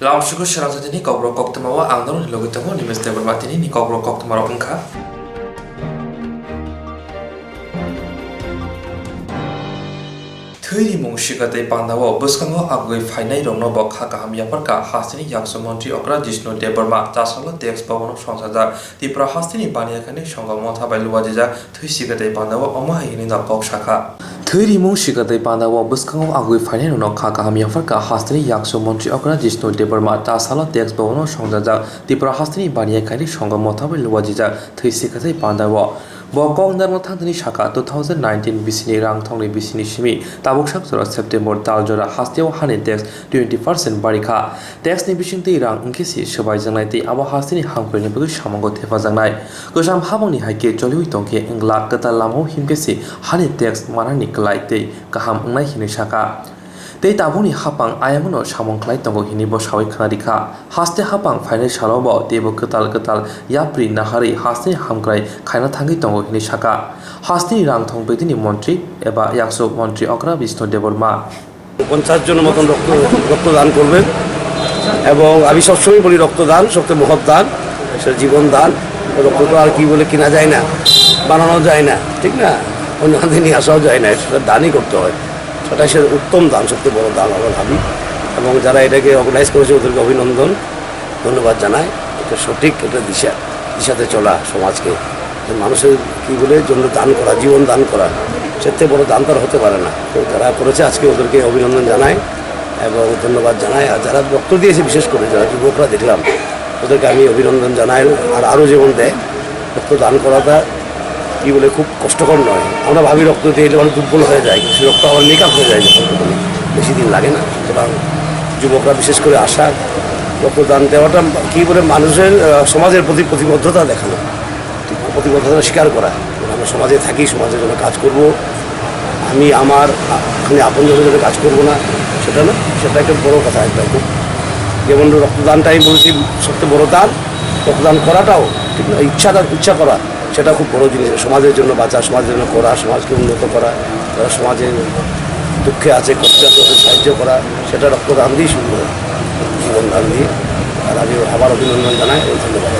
Lamsuku Swrangchati ni Kokborok Koktwma o angdong logitamo ni Mr. Bermatini ni Kokborok Koktwma rok wngkha. Thwiri mung shikatei pandao bwskango agui phainai rokno bo kha kaham yaparka hastini yakso mantri okra Jishnu Deborma chasalo text bawano songsaja Tripura hastini baniyakhani songo motha bai luwajija thwi shikatei pandao omahini na kok shakha. Thwiri mung shikatei pandao bwskango agui phainai rokno kha kaham yaparka hastini yakso mantri okra Jishnu Deborma chasalo text bawano songsaja Tripura hastini baniyakhani songo motha bai luwajija thwi shikatei pandao Bokong Dharma Thantani Shaka 2019 Bisini Rang Thongli Bisini Shimi Tabuk Shakzora September Taljora Hasteo Hani Tax 20% Barika Tax ni Bishinti Rang Nkisi Shabai Jangnai Ti Abo Hastini Hangkweni Bagi Shamango Tefa Jangnai Gosham Habangni Haike Joliwi Tongke Engla Kata Lamho Himkesi Hani Tax Manani Kalai Te Kaham Ngnai Hini Shaka Tei tabuni hapang ayamono samong klai tongo hini bo sawi khanarika haste hapang final salobo tebo ketal yapri nahari haste hamkrai khaina thangi tongo hini saka haste rang thong bedini মন্ত্রী eba yakso মন্ত্রী okra Jishnu Deborma 50 জনের মতন রক্তদান করবেন এবং আমি সবসময় বলি রক্তদান সবচেয়ে মহৎ দান সেটা জীবন দান রক্ত তো আর কি বলে কিনা যায় না বানানো যায় না ঠিক না অন্য হাতে নিয়ে আসাও যায় না সেটা দানই করতে হয় সেটা সে উত্তম দান সবচেয়ে বড় দান আমরা ভাবি এবং যারা এটাকে অর্গানাইজ করেছে ওদেরকে অভিনন্দন ধন্যবাদ জানাই এটা সঠিক একটা দিশাতে চলা সমাজকে মানুষের কী বলে জন্য দান করা জীবন দান করা সেতে বড় দান তার হতে পারে না তো যারা করেছে আজকে ওদেরকে অভিনন্দন জানাই এবং ধন্যবাদ জানাই আর যারা রক্ত দিয়েছে বিশেষ করে যারা যুবকরা দেখলাম ওদেরকে আমি অভিনন্দন জানাই আর আরও যেমন দেয় রক্ত দান করাটা কী বলে খুব কষ্টকর নয় আমরা ভাবি রক্ত দিয়ে এলে অনেক দুর্বল হয়ে যায় সেই রক্ত আবার মেকআপ হয়ে যায় যখন বেশি দিন লাগে না সুতরাং যুবকরা বিশেষ করে আসা রক্তদান দেওয়াটা কী বলে মানুষের সমাজের প্রতি প্রতিবদ্ধতা দেখানো প্রতিবদ্ধতা স্বীকার করা আমরা সমাজে থাকি সমাজের জন্য কাজ করব আমি আমার আপনজনের জন্য কাজ করব না সেটা না সেটা একটা বড়ো কথা একটা খুব যেমন রক্তদানটা আমি বলছি সবচেয়ে বড়ো দান রক্তদান করাটাও ঠিক না ইচ্ছা করা সেটা খুব বড় জিনিস সমাজের জন্য বাঁচা সমাজের জন্য করা সমাজকে উন্নত করা যারা সমাজে দুঃখে আছে কষ্টে আছে ওদের সাহায্য করা সেটা রক্তদান দিয়েই শুরু করে জীবনদান দিয়ে আর আমি আবার অভিনন্দন জানাই ধন্যবাদ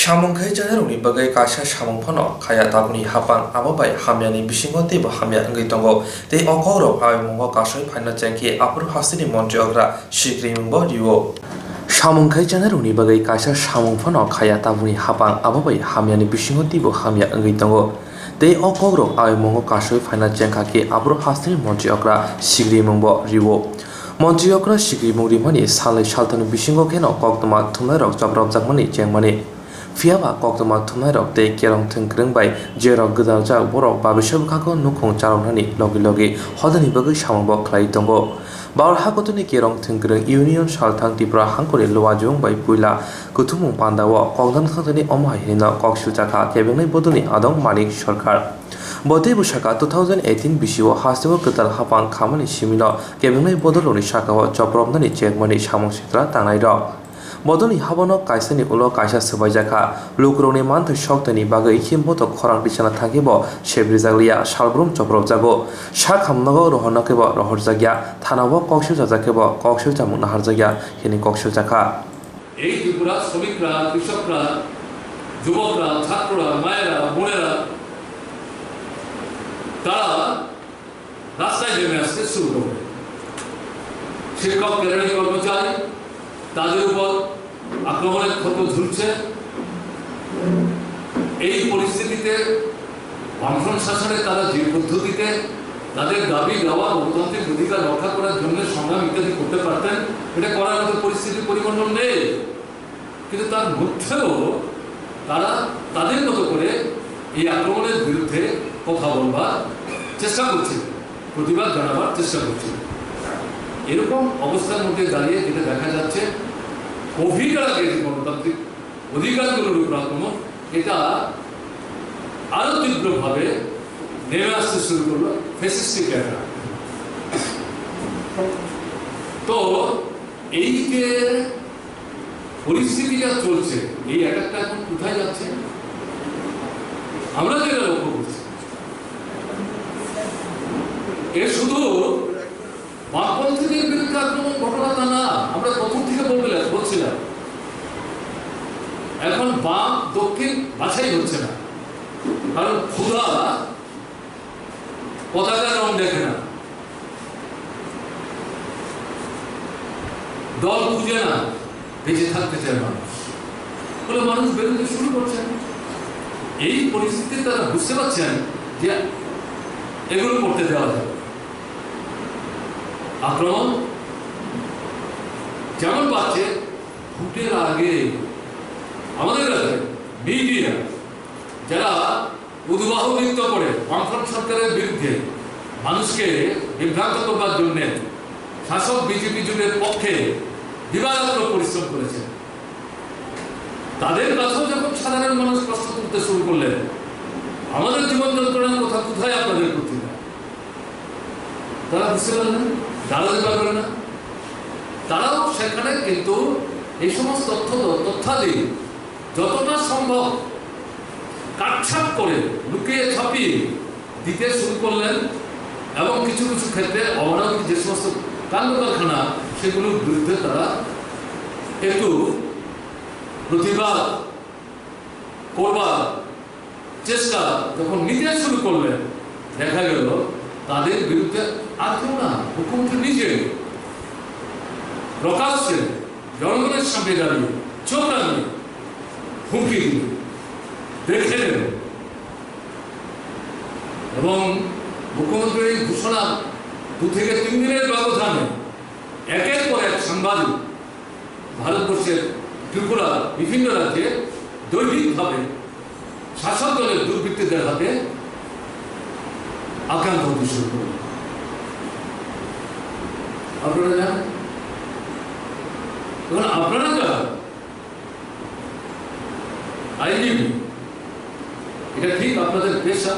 Samongkhai janaroni bagai kaisa samongphono khaya tabuni hapang amobai hamyani bisingo tebo hamya ngei tongo tei okorok amongo kasoi phaina chengki apur hastini মন্ত্রী okra Swrangchati riwo Samongkhai janaroni bagai kaisa samongphono khaya tabuni hapang amobai hamyani bisingo tebo hamya ngei tongo tei okorok amongo kasoi phaina chengkaki apur hastini মন্ত্রী okra Swrangchati riwo মন্ত্রী okra Swrangchati rimani salai saltani bisingo keno Koktwma thumnarok jobrok jakmani chengmani Fiaba Koktwma thumnai rok tei kerong thengkreng bai jerok gdal jak borok babisab khako nukhung charoknani logi hodani bagui samangbo khlai tongo Baur hakotoni kerong thengkreng Union Salthang Tripura hangkori luwajung bai puila kuthumung pandao kokdan thangtani omahina koksuchakha kebengnai bodoni adong manik sarkar Botei Bushaka 2018 bisio hasteo ketal hapang khamani simino kebengnai bodoloni sakao chopromnani chekmani samong sitra tangnai rok Bodoni habono kaisani ulo kaisa sabaijaka lukroni manthai shoktani bagai himboto khorang bisana thakibo sebrijaglia salbrum choprobjago sakhamnago rohonakebo rohorjagya thanabo koksujakebo koksujamu naharjagya hini koksujaka এই ত্রিপুরা শ্রমিকরা কৃষকরা যুবকরা ছাত্ররা মায়েরা বোনেরা তারা রাস্তায় নেমে আসতে শুরু করবে শিক্ষক কেরানি কর্মচারী তাদের উপর আক্রমণের ক্ষত ঝুলছে এই পরিস্থিতিতে বামফ্রন্ট শাসনে তারা যে পদ্ধতিতে তাদের দাবি দেওয়া গণতান্ত্রিক অধিকার রক্ষা করার জন্য সংগ্রাম ইত্যাদি করতে পারতেন এটা করার মতো পরিস্থিতির পরিবর্তন নেই কিন্তু তার মধ্যেও তারা তাদের মতো করে এই আক্রমণের বিরুদ্ধে কথা বলবার চেষ্টা করছিল প্রতিবাদ জানাবার চেষ্টা করছিল এরকম অবস্থার মধ্যে দাঁড়িয়ে যেটা দেখা যাচ্ছে কোভিড আগে যে গণতান্ত্রিক অধিকারগুলোর উপর আক্রমণ এটা আরো তীব্রভাবে নেমে আসতে শুরু করলো ফ্যাসিস্টিক অ্যাটাক তো এই যে পরিস্থিতিটা চলছে এই অ্যাটাকটা এখন কোথায় যাচ্ছে আমরা যেটা লক্ষ্য করছি এ শুধু বামপন্থীদের বিরুদ্ধে আক্রমণ ঘটনা তা না, আমরা প্রথম থেকে বলছিলাম এখন বাম দক্ষিণ বাছাই হচ্ছে না, কারণ ক্ষুধা পতাকার রং দেখে না, দল খুঁজে না, বেঁচে থাকতে চায় মানুষ বলে মানুষ বেরোতে শুরু করছেন। এই পরিস্থিতিতে তারা বুঝতে পারছেন যে এগুলো করতে দেওয়া যাবে। আক্রমণ যেমন পাচ্ছে ভোটের আগে আমাদের কাছে মিডিয়া যারা উদ্বাহ নৃত্য করে বামফ্রন্ট সরকারের বিরুদ্ধে মানুষকে বিভ্রান্ত করবার জন্য শাসক বিজেপি জোটের পক্ষে দিবারাত্র পরিশ্রম করেছে, তাদের কাছেও যখন সাধারণ মানুষ প্রশ্ন করতে শুরু করলেন আমাদের জীবন যন্ত্রণার কথা কোথায় আপনাদের করতে না, তারা বুঝতে পারলেন, দাঁড়াতে পারবেন না। তারাও সেখানে কিন্তু এই সমস্ত তথ্যাদি যতটা সম্ভব কাটছাট করে লুকিয়ে ছাপিয়ে দিতে শুরু করলেন এবং কিছু কিছু ক্ষেত্রে অমানবিক যে সমস্ত কাণ্ড কারখানা সেগুলোর বিরুদ্ধে তারা একটু প্রতিবাদ করবার চেষ্টা যখন নিতে শুরু করলেন দেখা গেল তাদের বিরুদ্ধে আর কেউ না, মুখ্যমন্ত্রী নিজে প্রকাশ্যে জনগণের সামনে দাঁড়িয়ে চোখ রাখবে, হুমকি দিল, দেখে নেব। এবং মুখ্যমন্ত্রীর ঘোষণা 2 থেকে 3 দিনের ব্যবধানে একের পর এক সাংবাদিক ভারতবর্ষের ত্রিপুরা বিভিন্ন রাজ্যে দৈনিকভাবে শাসক দলের দুর্বৃত্তদের হাতে আক্রান্ত হতে শুরু করল। আপনারা জানেন, এখন আপনারা যারা আইনজীবী, এটা ঠিক আপনাদের পেশা,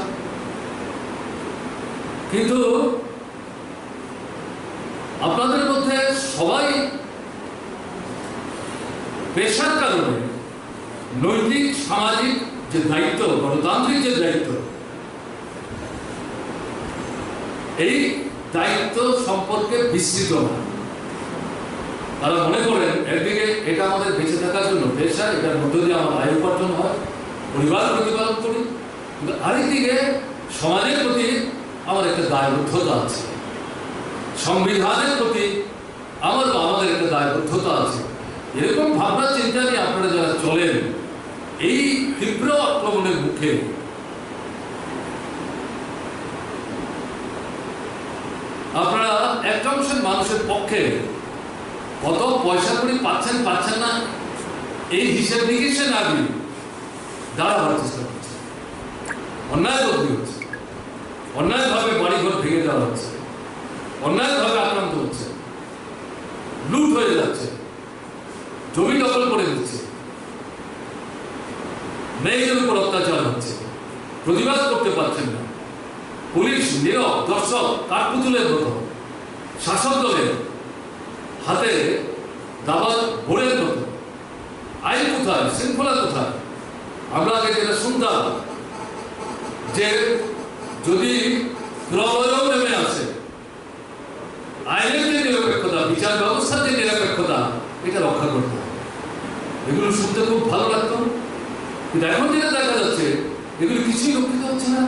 কিন্তু আপনাদের মধ্যে সবাই পেশার কারণে নৈতিক সামাজিক যে দায়িত্ব, গণতান্ত্রিক যে দায়িত্ব, এই দায়িত্ব সম্পর্কে বিস্তৃত না। তারা মনে করেন একদিকে এটা আমাদের বেঁচে থাকার জন্য পেশা, এটার মধ্য দিয়ে আমার আয় উপার্জন হয়, পরিবার প্রতিপালন করি, কিন্তু আরেকদিকে সমাজের প্রতি আমার একটা দায়বদ্ধতা আছে, সংবিধানের প্রতি আমাদের একটা দায়বদ্ধতা আছে। এরকম ভাবনা চিন্তা নিয়ে আপনারা যারা চলেন, এই তীব্র আক্রমণের মুখে আপনারা একটা অংশের মানুষের পক্ষে কত পয়সা করে পাচ্ছেন না এই হিসেব নিকেশে না দিয়ে দাঁড়াবার চেষ্টা করছে, অন্যায় বদলি হচ্ছে, অন্যায়ভাবে বাড়িঘর ভেঙে দেওয়া হচ্ছে, অন্যায়ভাবে আক্রান্ত হচ্ছে, লুট হয়ে যাচ্ছে, জমি দখল করে দিচ্ছে, মেয়েদের উপর অত্যাচার হচ্ছে, প্রতিবাদ করতে পারছেন না, পুলিশ নীরব দর্শক কাঠপুতুলের মতো, শাসক দলের হাতে দাবার ভোরের মতো। আইন কোথায়, শৃঙ্খলা কোথায়? আমরা আগে যেটা শুনতাম যে যদি প্রলয়ও নেমে আসে, আইনের যে নিরপেক্ষতা, বিচার ব্যবস্থার যে নিরপেক্ষতা, এটা রক্ষা করতে হবে। এগুলো শুনতে খুব ভালো লাগতো, কিন্তু এখন যেটা দেখা যাচ্ছে এগুলো কিছুই রক্ষিত হচ্ছে না।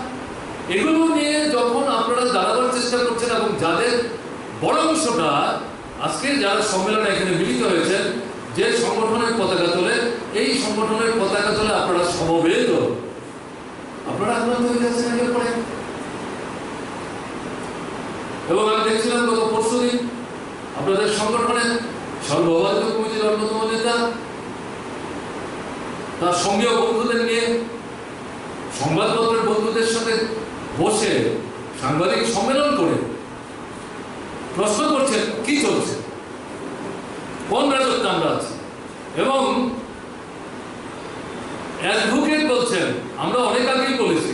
এগুলো নিয়ে যখন আপনারা দাঁড়াবার চেষ্টা করছেন এবং যাদের বড় অংশটা আজকে যারা সম্মেলনে এখানে মিলিত হয়েছেন, যে সংগঠনের পতাকা তোলে, এই সংগঠনের পতাকা তোলে আপনারা সমবেত, আপনারা আক্রান্ত হয়ে যাচ্ছেন এর পরে। এবং আমি দেখছিলাম গত পরশুদিন আপনাদের সংগঠনের সর্বভারতীয় কমিটির অন্যতম নেতা তার সঙ্গীয় বন্ধুদের নিয়ে সংবাদপত্রের বন্ধুদের সাথে বসে সাংবাদিক সম্মেলন করে প্রশ্ন করছেন কি চলছে, কোন রাজত্বে আমরা আছি। এবং অ্যাডভোকেট বলছেন, আমরা অনেক আগেই বলেছি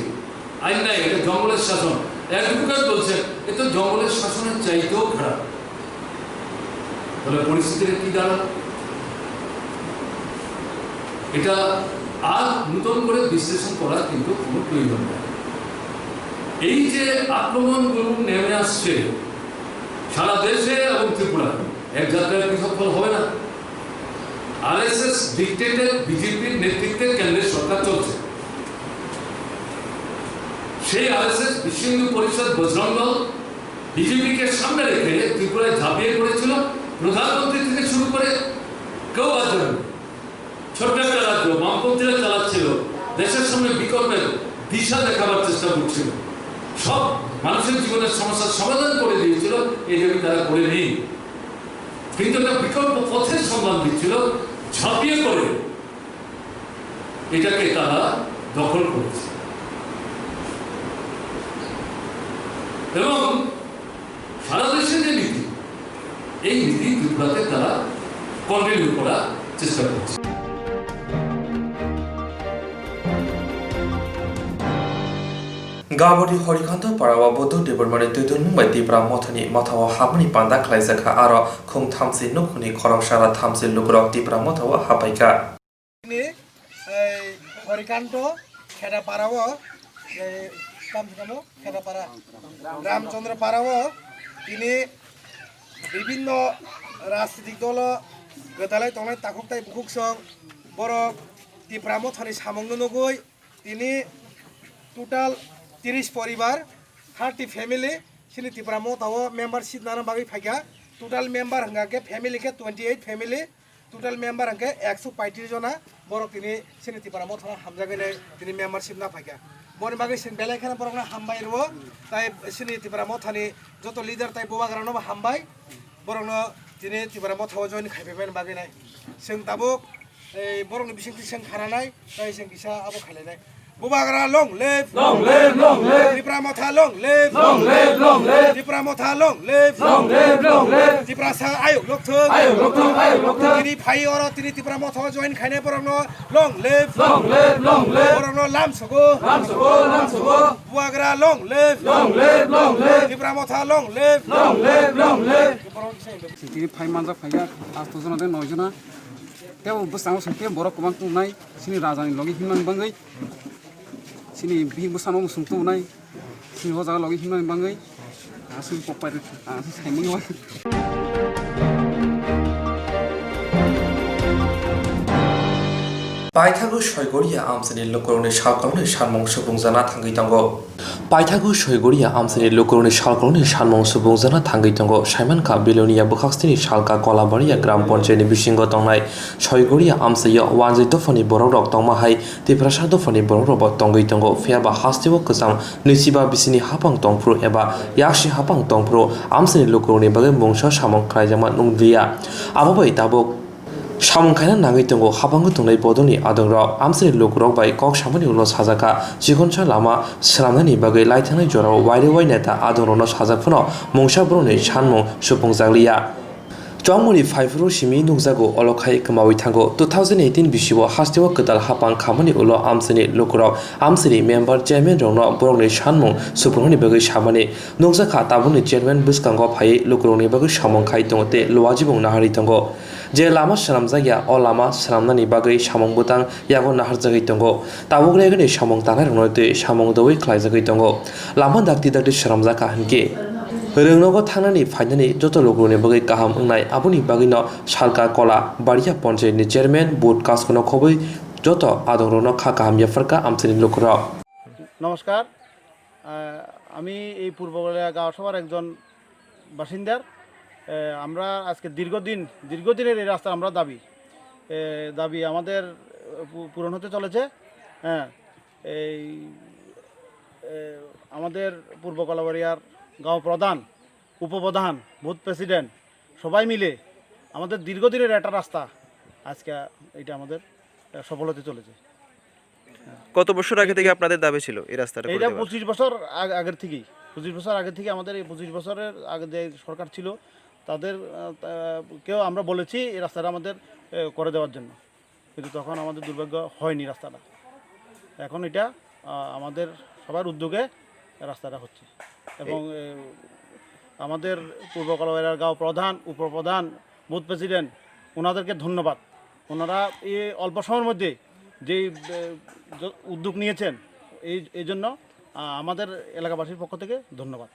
আইন নাই, এটা জঙ্গলের শাসন। অ্যাডভোকেট বলছেন এ তো জঙ্গলের শাসনের চাইতেও খারাপ। তাহলে পরিস্থিতিটা কি দাঁড়ায়? এটা আর নতুন করে বিশ্লেষণ করার কিন্তু কোনো প্রয়োজন নেই। এই যে আক্রমণগুলো নেমে আসছে সারা দেশে এবং ত্রিপুরা, এক যাত্রায় পৃথক ফল হবে না। আরএসএস ডিক্টেটেড বিজেপির নেতৃত্বে কেন্দ্রের সরকার চলছে। সেই আরএসএস বিশ্ব হিন্দু পরিষদ বজরং দল বিজেপিকে সামনে রেখে ত্রিপুরায় ঝাঁপিয়ে পড়েছিল। প্রধানমন্ত্রী থেকে শুরু করে কেউ বাদ যাবে, ছোট্ট একটা রাজ্য বামপন্থীরা চালাচ্ছিল, দেশের সামনে বিকল্পের দিশা দেখাবার চেষ্টা করছিল, সব মানুষের জীবনের সমস্যার সমাধান করে দিয়েছিল, এই জন্য তারা করে নেই। কিন্তু একটা বিকল্প পথের সন্ধান দিচ্ছিল, ঝাঁপিয়ে পড়ে এটাকে তারা দখল করেছে এবং সারা দেশে যে নীতি, এই নীতি ত্রিপুরাতে তারা কন্টিনিউ করার চেষ্টা করছে। गाबोनि हरिकान्त पारावा बौद्ध देबरमानि दैदुन मुंबाइ दिब्रा मथनि मथावा हाबनि पान्दा खालायजाखा आरो खुं थामसि नुखुनि खरंसारा थामसि लुग्रक दिब्रा मथावा हाबायका हरिकान्त खेदा पारावो कामो खेदा पारा रामचंद्र पारावो तिनी विभिन्न राजनीतिक दल गोदालाय तंनाय ताखुकताय बुकुकसं बरक दिब्रा मथनि सामंनो नगुइ तिनी टोटाल 30 परिवार 30 फैमिली सिनी त्रिपुरा मथाओ मेम्बारशिप नाना बागै फाइका टोटाल मेम्बार हंगा के फैमिली के 28 फैमिली टोटाल मेम्बार हंगे 135 जना बरक तिनी सिनी त्रिपुरा मथाओ हामजागैने तिनी मेम्बारशिप ना फाइका बन बागै सिन बेलायखाना बरकना हामबाय रबो ताय सिनी त्रिपुरा मथानि जत लिडार ताय बोबाग्रानो हामबाय बरकनो तिनी त्रिपुरा मथाओ जइन खाइफैबाय बागै नाय जों दाबो बरकनि बिसिंथि जों खानानाय ताय जों बिसा आबो खालायनाय Bubagra long live Dipra motha long live Dipra motha long live Dipra sa ayuk lokthung tini phai oro tini Dipra motha join khaine porongno long live porongno lam sogo Bubagra long live Dipra motha long live tini phai manja phaiya asto jona de 9 jona teo busang sungke borok kubang tunai sini rajani logi himan bangai sini bi busano musung tunai sini hoja logi himan bangai asu popai asu saimung wa पाइथागु सयगरिया आमसनि लोकरनि सालकरनि सानमं सुबुंजाना थांगै दंगो पाइथागु सयगरिया आमसनि लोकरनि सालकरनि सानमं सुबुंजाना थांगै दंगो साइमानका Belonia बखास्तिनि सालका कलाबारिया ग्राम पन्चायतनि बिसिंग तंनाय सयगरिया आमसैया वानजैतफनि बररक तंमाहाय तिप्रासादफनि बररब तंगै दंगो फेयाबा हास्तिव कसाम नैसिबा बिसिनि हापां तंफ्रु एबा याक्षि हापां तंफ्रु आमसनि लोकरनि बागै मुंसा सामं खायजामा नुंदिया आबाबाय दाबो सामंखायना नाङै दंगो हाबांगो दंनाय बदनि आदंराव आमसनि लोकरक bye कक सामानि उनाव साजाका जिखनसा लामा स्रामनायनि बागै लायथांनाय जराव वायरे वाय नेता आदंरावनो साजाफुनाव मंसा ब्रनि सानमं सुफुंजाग्लिया चौमनि फाइफ्रु सिमि नुजागो अलखाय कमावै थांगो 2018 बिसिव हास्तिव कदाल हापां खामानि उलो आमसनि लोकराव आमसनि मेम्बार चेयरमैन रंनो बरंनि सानमं सुफुंनि बागै सामानि नुजाखा ताबुनि चेयरमैन बिस्कांगो फायै लोकरनि बागै सामंखाय दंते लवाजिबं नाहारि दंगो जे लामा साम जायगा अ लामा सामनानि बागै सामं बुतां यागो नाहार जागै दंगो ताबुग्रेगनि सामं तानाय रंनोते सामं दवै ख्लाय जागै दंगो लामा दाक्ति दाक्ति साम जाका हनके रोंनगो थांनानै फाइनानै जत लोगोनि बागै गाहाम होनाय आबुनि बागैनो सालका कला बारिया पन्चायतनि चेयरमैन बुट कासखनो खबै जत आदरनो खा गाहाम याफरका आमसनि लोकराव नमस्कार আমি এই পূর্বগড়িয়া গাঁওসভার একজন বাসিন্দার আমরা আজকে দীর্ঘদিনের এই রাস্তা আমরা দাবি আমাদের পূরণ হতে চলেছে হ্যাঁ এই আমাদের পূর্ব কলাবাড়িয়ার গাঁও প্রধান উপপ্রধান বুথ প্রেসিডেন্ট সবাই মিলে আমাদের দীর্ঘদিনের একটা রাস্তা আজকে এটা আমাদের সফল হতে চলেছে। কত বছর আগে থেকে আপনাদের দাবি ছিল এই রাস্তাটা? এটা 25 বছর আগের থেকেই 25 বছর আগে থেকে আমাদের এই 25 বছরের আগে যে সরকার ছিল তাদের কেউ আমরা বলেছি এই রাস্তাটা আমাদের করে দেওয়ার জন্য, কিন্তু তখন আমাদের দুর্ভাগ্য হয়নি রাস্তাটা। এখন এটা আমাদের সবার উদ্যোগে রাস্তাটা হচ্ছে এবং আমাদের পূর্ব কলাবাড়িয়ার গাঁও প্রধান উপপ্রধান বুথ প্রেসিডেন্ট ওনাদেরকে ধন্যবাদ। ওনারা এই অল্প সময়ের মধ্যে যেই উদ্যোগ নিয়েছেন এই জন্য আমাদের এলাকাবাসীর পক্ষ থেকে ধন্যবাদ।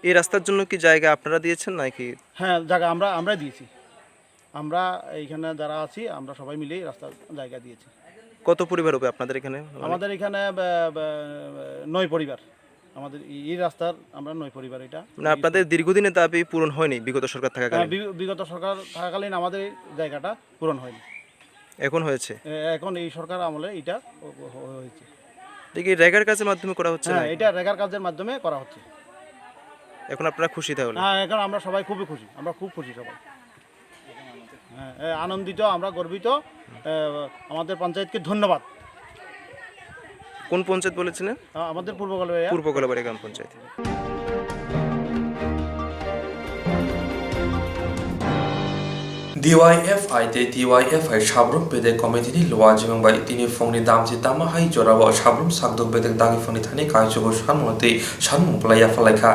এই রাস্তার জন্য কি জায়গা আপনারা দিয়েছেন নাকি? হ্যাঁ, জায়গা আমরাই দিয়েছি। আমরা এইখানে যারা আছি আমরা সবাই মিলেই রাস্তার জায়গা দিয়েছি। কত পরিবার হবে আপনাদের এখানে? আমাদের এখানে 9 পরিবার। আমাদের এই রাস্তার আমরা 9 পরিবার। এটা না, আপনাদের দীর্ঘদিনের দাবি পূরণ হয়নি বিগত সরকার থাকাকালীন? বিগত সরকার থাকাকালীন আমাদের জায়গাটা পূরণ হয়নি, এখন হয়েছে। এখন এই সরকার আমলে এটা হয়েছে। দেখি রেগার কাজের মাধ্যমে করা হচ্ছে না? হ্যাঁ, এটা রেগার কাজের মাধ্যমে করা হচ্ছে। এখন আপনারা খুশি তাহলে? হ্যাঁ, এখন আমরা সবাই খুবই খুশি, আমরা খুব খুশি সবাই। হ্যাঁ, আনন্দিত, আমরা গর্বিত। আমাদের পঞ্চায়েতকে ধন্যবাদ। কোন পঞ্চায়েত বলেছিলেন? আমাদের পূর্ব কলবাড়িয়া পূর্ব কলাবাড়ি গ্রাম panchayat. DYFI te DYFI Shabrum Bedek Committee ni Lwa Jimangbai tini Fongni Damji Damahai Jorawa Shabrum Sakdok Bedek Dagi Fongni Thani Kaichogo Shanmonte Shanmung Playa Falaika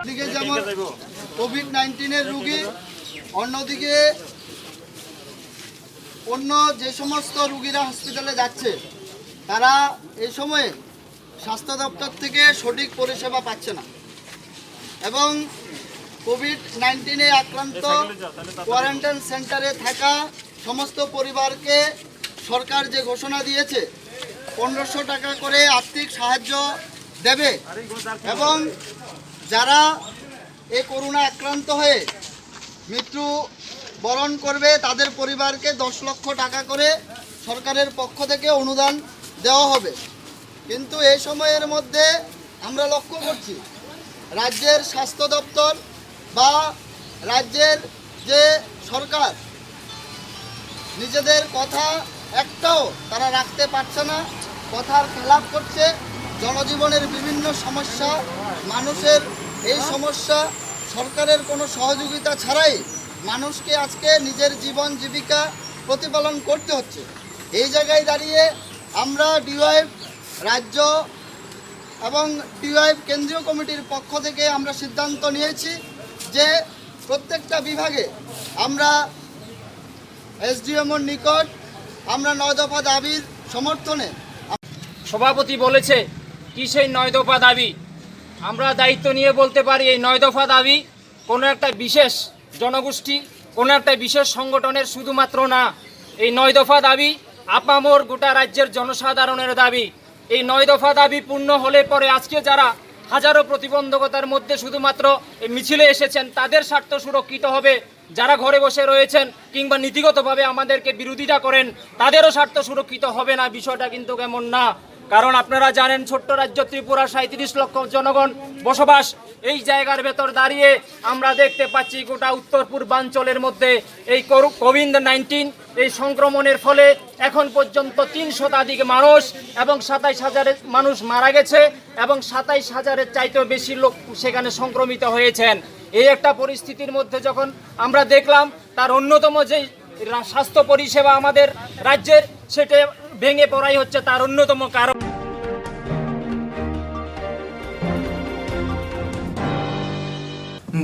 দিকে যেমন কোভিড-19 রোগী, অন্যদিকে অন্য যে সমস্ত রোগীরা হসপিটালে যাচ্ছে তারা এই সময়ে স্বাস্থ্য দপ্তর থেকে সঠিক পরিষেবা পাচ্ছে না এবং কোভিড-19 আক্রান্ত কোয়ারেন্টাইন সেন্টারে থাকা সমস্ত পরিবারকে সরকার যে ঘোষণা দিয়েছে 1500 টাকা করে আর্থিক সাহায্য দেবে এবং যারা এই করোনা আক্রান্ত হয়ে মৃত্যু বরণ করবে তাদের পরিবারকে 10 লক্ষ টাকা করে সরকারের পক্ষ থেকে অনুদান দেওয়া হবে। কিন্তু এই সময়ের মধ্যে আমরা লক্ষ্য করছি রাজ্যের স্বাস্থ্য দপ্তর বা রাজ্যের যে সরকার নিজেদের কথা একটাও তারা রাখতে পারছে না, কথার খেলাপ করছে। জনজীবনের বিভিন্ন সমস্যা, মানুষের এই সমস্যা সরকারের কোনো সহযোগিতা ছাড়াই মানুষকে আজকে নিজের জীবন জীবিকা প্রতিপালন করতে হচ্ছে। এই জায়গায় দাঁড়িয়ে আমরা ডিওয়াইফ রাজ্য এবং ডিওয়াইফ কেন্দ্রীয় কমিটির পক্ষ থেকে আমরা সিদ্ধান্ত নিয়েছি যে প্রত্যেকটা বিভাগে আমরা এসডিএমওর নিকট আমরা 9 দফা দাবির সমর্থনে সভাপতি বলেছে কি সেই 9 দফা দাবি। আমরা দায়িত্ব নিয়ে বলতে পারি এই 9 দফা দাবি কোনো একটা বিশেষ জনগোষ্ঠী, কোনো একটা বিশেষ সংগঠনের শুধুমাত্র না। এই 9 দফা দাবি আপামর গোটা রাজ্যের জনসাধারণের দাবি। এই 9 দফা দাবি পূর্ণ হলে পরে আজকে যারা হাজারো প্রতিবন্ধকতার মধ্যে শুধুমাত্র এই মিছিলে এসেছেন তাদের স্বার্থ সুরক্ষিত হবে, যারা ঘরে বসে রয়েছেন কিংবা নীতিগতভাবে আমাদেরকে বিরোধিতা করেন তাদেরও স্বার্থ সুরক্ষিত হবে না। বিষয়টা কিন্তু কেমন না, কারণ আপনারা জানেন ছোট্ট রাজ্য ত্রিপুরা 37 লক্ষ জনগণ বসবাস। এই জায়গার ভেতর দাঁড়িয়ে আমরা দেখতে পাচ্ছি গোটা উত্তর পূর্বাঞ্চলের মধ্যে এই কোভিড-19 এই সংক্রমণের ফলে এখন পর্যন্ত 3 শতাধিক মানুষ এবং 27,000 মানুষ মারা গেছে এবং 27,000-এর চাইতেও বেশি লোক সেখানে সংক্রমিত হয়েছেন। এই একটা পরিস্থিতির মধ্যে যখন আমরা দেখলাম তার অন্যতম যে স্বাস্থ্য পরিষেবা আমাদের রাজ্যের সেটা ভেঙে পড়াই হচ্ছে তার অন্যতম কারণ।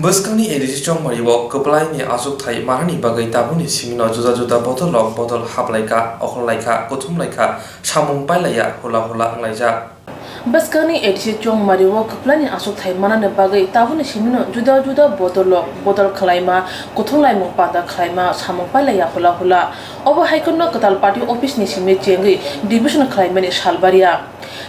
Beskani edisi chong maribo keplai ni asuk thai mahani bagai tabuni simino juda juda botol lok botol haplaika okhlaika kothumlaika samung pailaya hola hola anglaija Beskani edisi chong maribo keplai ni asuk thai manane bagai tabuni simino juda juda botol lok botol khlaima kothumlaimung pada khlaima samung pailaya hola hola obo haikono katal party office ni simi chengi division khlaimani salbaria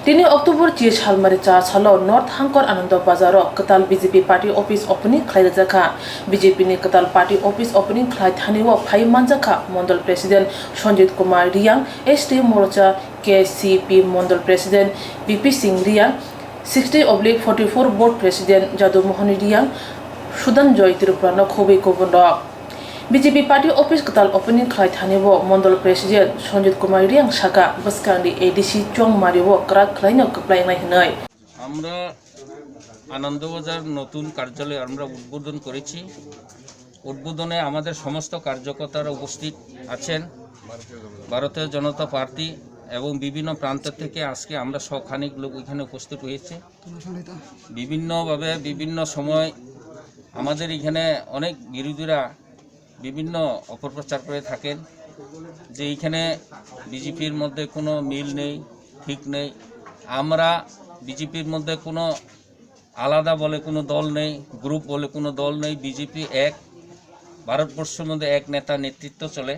তিনি October 30 সালমারি 4 সালো north হাঙ্কর আনন্দ বাজার কতাল BJP party office opening খাইজাখা BJP नि कताल party office opening खाई थानेव फाइ मानजाखा mandal president Sanjit Kumar Reang ST Morcha KCP mandal president BP Singh Reang 60/44 board president Jadu Mohan Reang सुदान जय तिरुपुरानो खोबै गुबुन बीजेपी पार्टी ऑफिस कताल ओपनिंग खाई थानेव मंडल प्रेसिडेंट संजीत कुमार रियांग साका बसकांडी एडीसी चंगमारिव क्राक खाइनो कप्लायनाय हनै আমরা আনন্দবাজার নতুন কার্যালয় আমরা উদ্বোধন করেছি। উদ্বোধনে আমাদের সমস্ত কার্যকর্তারা উপস্থিত আছেন। ভারতীয় জনতা পার্টি এবং বিভিন্ন প্রান্ত থেকে আজকে আমরা সখানিক লোক এখানে উপস্থিত হয়েছে। বিভিন্নভাবে বিভিন্ন সময় আমাদের এখানে অনেক বিরোধীরা বিভিন্ন অপপ্রচার করে থাকেন যে এইখানে বিজেপির মধ্যে কোনো মিল নেই, ঠিক নেই। আমরা বিজেপির মধ্যে কোনো আলাদা বলে কোনো দল নেই, গ্রুপ বলে কোনো দল নেই। বিজেপি এক, ভারতবর্ষের মধ্যে এক নেতা নেতৃত্ব চলে,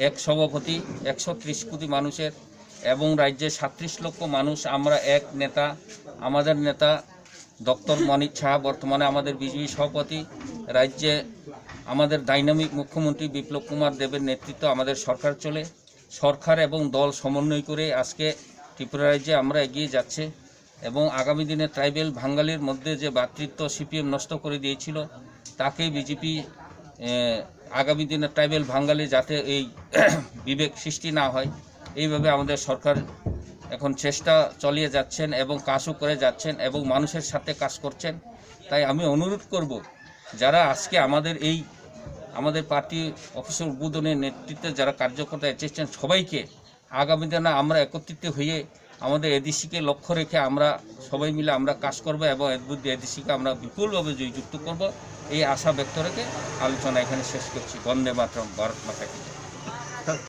এক সভাপতি, 130 কোটি মানুষের এবং রাজ্যে 37 লক্ষ মানুষ। আমরা এক নেতা, আমাদের নেতা ডক্টর মনিক শাহ বর্তমানে আমাদের বিজেপি সভাপতি। রাজ্যে আমাদের ডাইনামিক মুখ্যমন্ত্রী বিপ্লব কুমার দেবের নেতৃত্ব আমাদের সরকার চলে। সরকার এবং দল সমন্বয় করে আজকে ত্রিপুরা রাজ্যে আমরা এগিয়ে যাচ্ছে এবং আগামী দিনে ট্রাইবেল বাঙালির মধ্যে যে ভ্রাতৃত্ব সিপিএম নষ্ট করে দিয়েছিল তাকে বিজেপি আগামী দিনে ট্রাইবেল বাঙালি যাতে এই বিবেক সৃষ্টি না হয় এইভাবে আমাদের সরকার এখন চেষ্টা চালিয়ে যাচ্ছেন এবং কাজও করে যাচ্ছেন এবং মানুষের সাথে কাজ করছেন। তাই আমি অনুরোধ করব যারা আজকে আমাদের পার্টি অফিসের উদ্বোধনের নেতৃত্বে যারা কার্যকর্তা এসেছেন সবাইকে আগামী দিনে আমরা একত্রিত হয়ে আমাদের এডিসিকে লক্ষ্য রেখে আমরা সবাই মিলে আমরা কাজ করব এবং এডিসিকে আমরা বিপুলভাবে জয়যুক্ত করব এই আশা ব্যক্ত রেখে আলোচনা এখানে শেষ করছি। বন্দে মাতরম, ভারত মাতা কি জয়।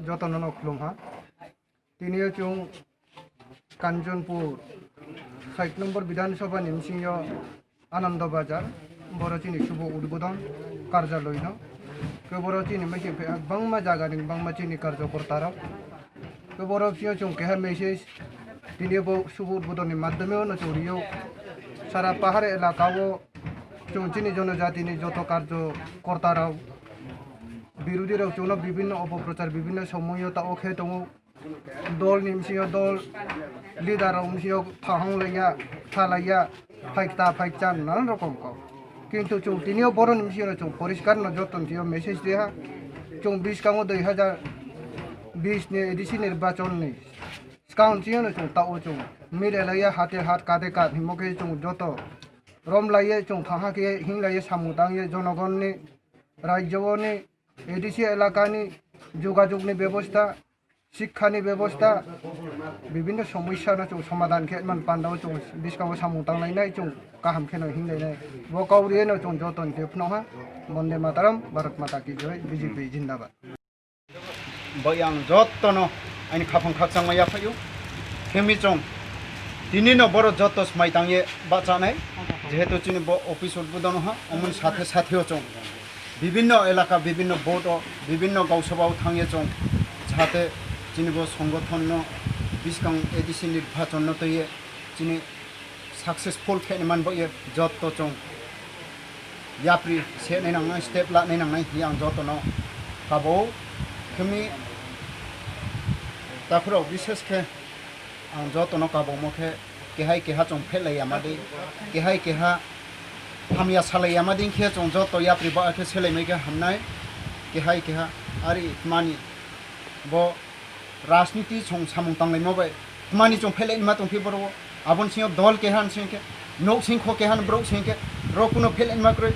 যতন খুলুমহা তিনি চুং কাঞ্চনপুর 60 নম্বর বিধানসভা নিমসিংহ আনন্দ বাজার বড়চিনি শুভ উদ্বোধন কার্যালয় বড়চিনি মেসে বাংমা জায়গা বাংমা চিনি কার্যকর্তারা বড় চুং কেহা মেসেজ তিনি শুভ উদ্বোধনের মাধ্যমেও চৌরিও সারা পাহাড় এলাকাও চৌচিনি জনজাতিনি যত কার্যকর্তারাও বিরোধীরাও চৌন বিভিন্ন অপপ্রচার বিভিন্ন সময়তা অখে দङ দল নিমসিংহ দল লিডার অংশীয় থাহংলাইয়া থালাইয়া ফাইকতা ফাইকচান নানান রকম কাউ কিন্তু চৌ তিনিও বড় নিমসিংহ চৌ পরিষ্কার যতন মেসেজ দেহা চৌ 20 2020 ने एडीसी निर्वाचन ने स्काउन चियन चौ ताओ चौ मिले लाया हाथे हाथ कादे काद हिमके चौ जत रम लाये चौ थाहा के हिं लाये सामुदां ये जनगण ने राज्य ने एडीसी एलाका ने যোগাযোগনি ব্যবস্থা শিক্ষানি ব্যবস্থা বিভিন্ন সমস্যা চৌ সমাধান খেমান পান্ডাও চৌ বিস্কাও সামুতাং লাইনাই চৌ কাহাম খেন হিং লাইনাই বকাউরিয়ে চৌ যতন জেফনহা বন্দে মাতারাম ভারত মাতা কি জয় বিজেপি জিন্দাবাদ bayang jotono ani khapang khakchang maya phayu khemi chong dinino boro jotos maitangye bachanai যেহেতু চিনি অফিস উদ্বোধন হয় অমন সাথে সাথেও চং বিভিন্ন এলাকা বিভিন্ন বোর্ড বিভিন্ন গাঁওসভাও থাঙে চং যাতে চিনিব সংগঠন বিস্কাং এডিসি নির্বাচন তৈয়ে চিনি সাকসেসফুল খেনিমান বয়ে যত চং ইয়াপ্রি সে নাইনাंनाय স্টেপ লা নাইনাंनाय হিয়াং যতনো কাবো খেমি তারপরে বিশেষকে आं जतनो काबो मखे केहाय केहा चों फेलै आमादि केहाय केहा हामिया सालै आमादि खे चों जतो याप्रि बा के सेलै मैके हमनाय केहाय केहा आरि मानि बो राजनीति चों सामुं तांलै मबाय मानि चों फेलै मा चों फिबरो आबन सिंह दल केहान सिंके नौ सिंखो केहान ब्रो सिंके रकुनो फेलै मा क्रै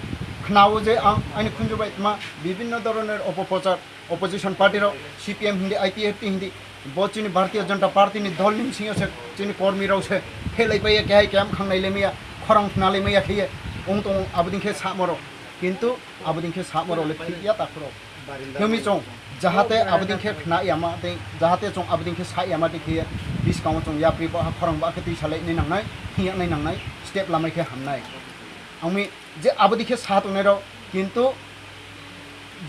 खनाओ जे आं आनि खुंजुबाय मा विभिन्न धरनेर अपप्रचार अपोजिशन पार्टीर सीपीएम हिंदी आईपीएफ हिंदी बोचिनी भारतीय जनता पार्टी नि दल निम सिंह से चिनी कर्मी रौ से फेलै पाए केहाय केम खांनाय लेमिया खरंग नाले मैया खिये उंग तो आबदिं खे सामरो किंतु आबदिं खे सामरो ले फिया ताखरो हेमी चों जाहाते आबदिं खे खना यामा दे जाहाते चों आबदिं खे सा यामा दे खिये बिस काउ चों याप्रि बा खरंग बा खेति सालै नि नांनाय हिया नै नांनाय स्टेप लामै खे हमनाय आंनि जे आबदिं खे सा तो नेरो किंतु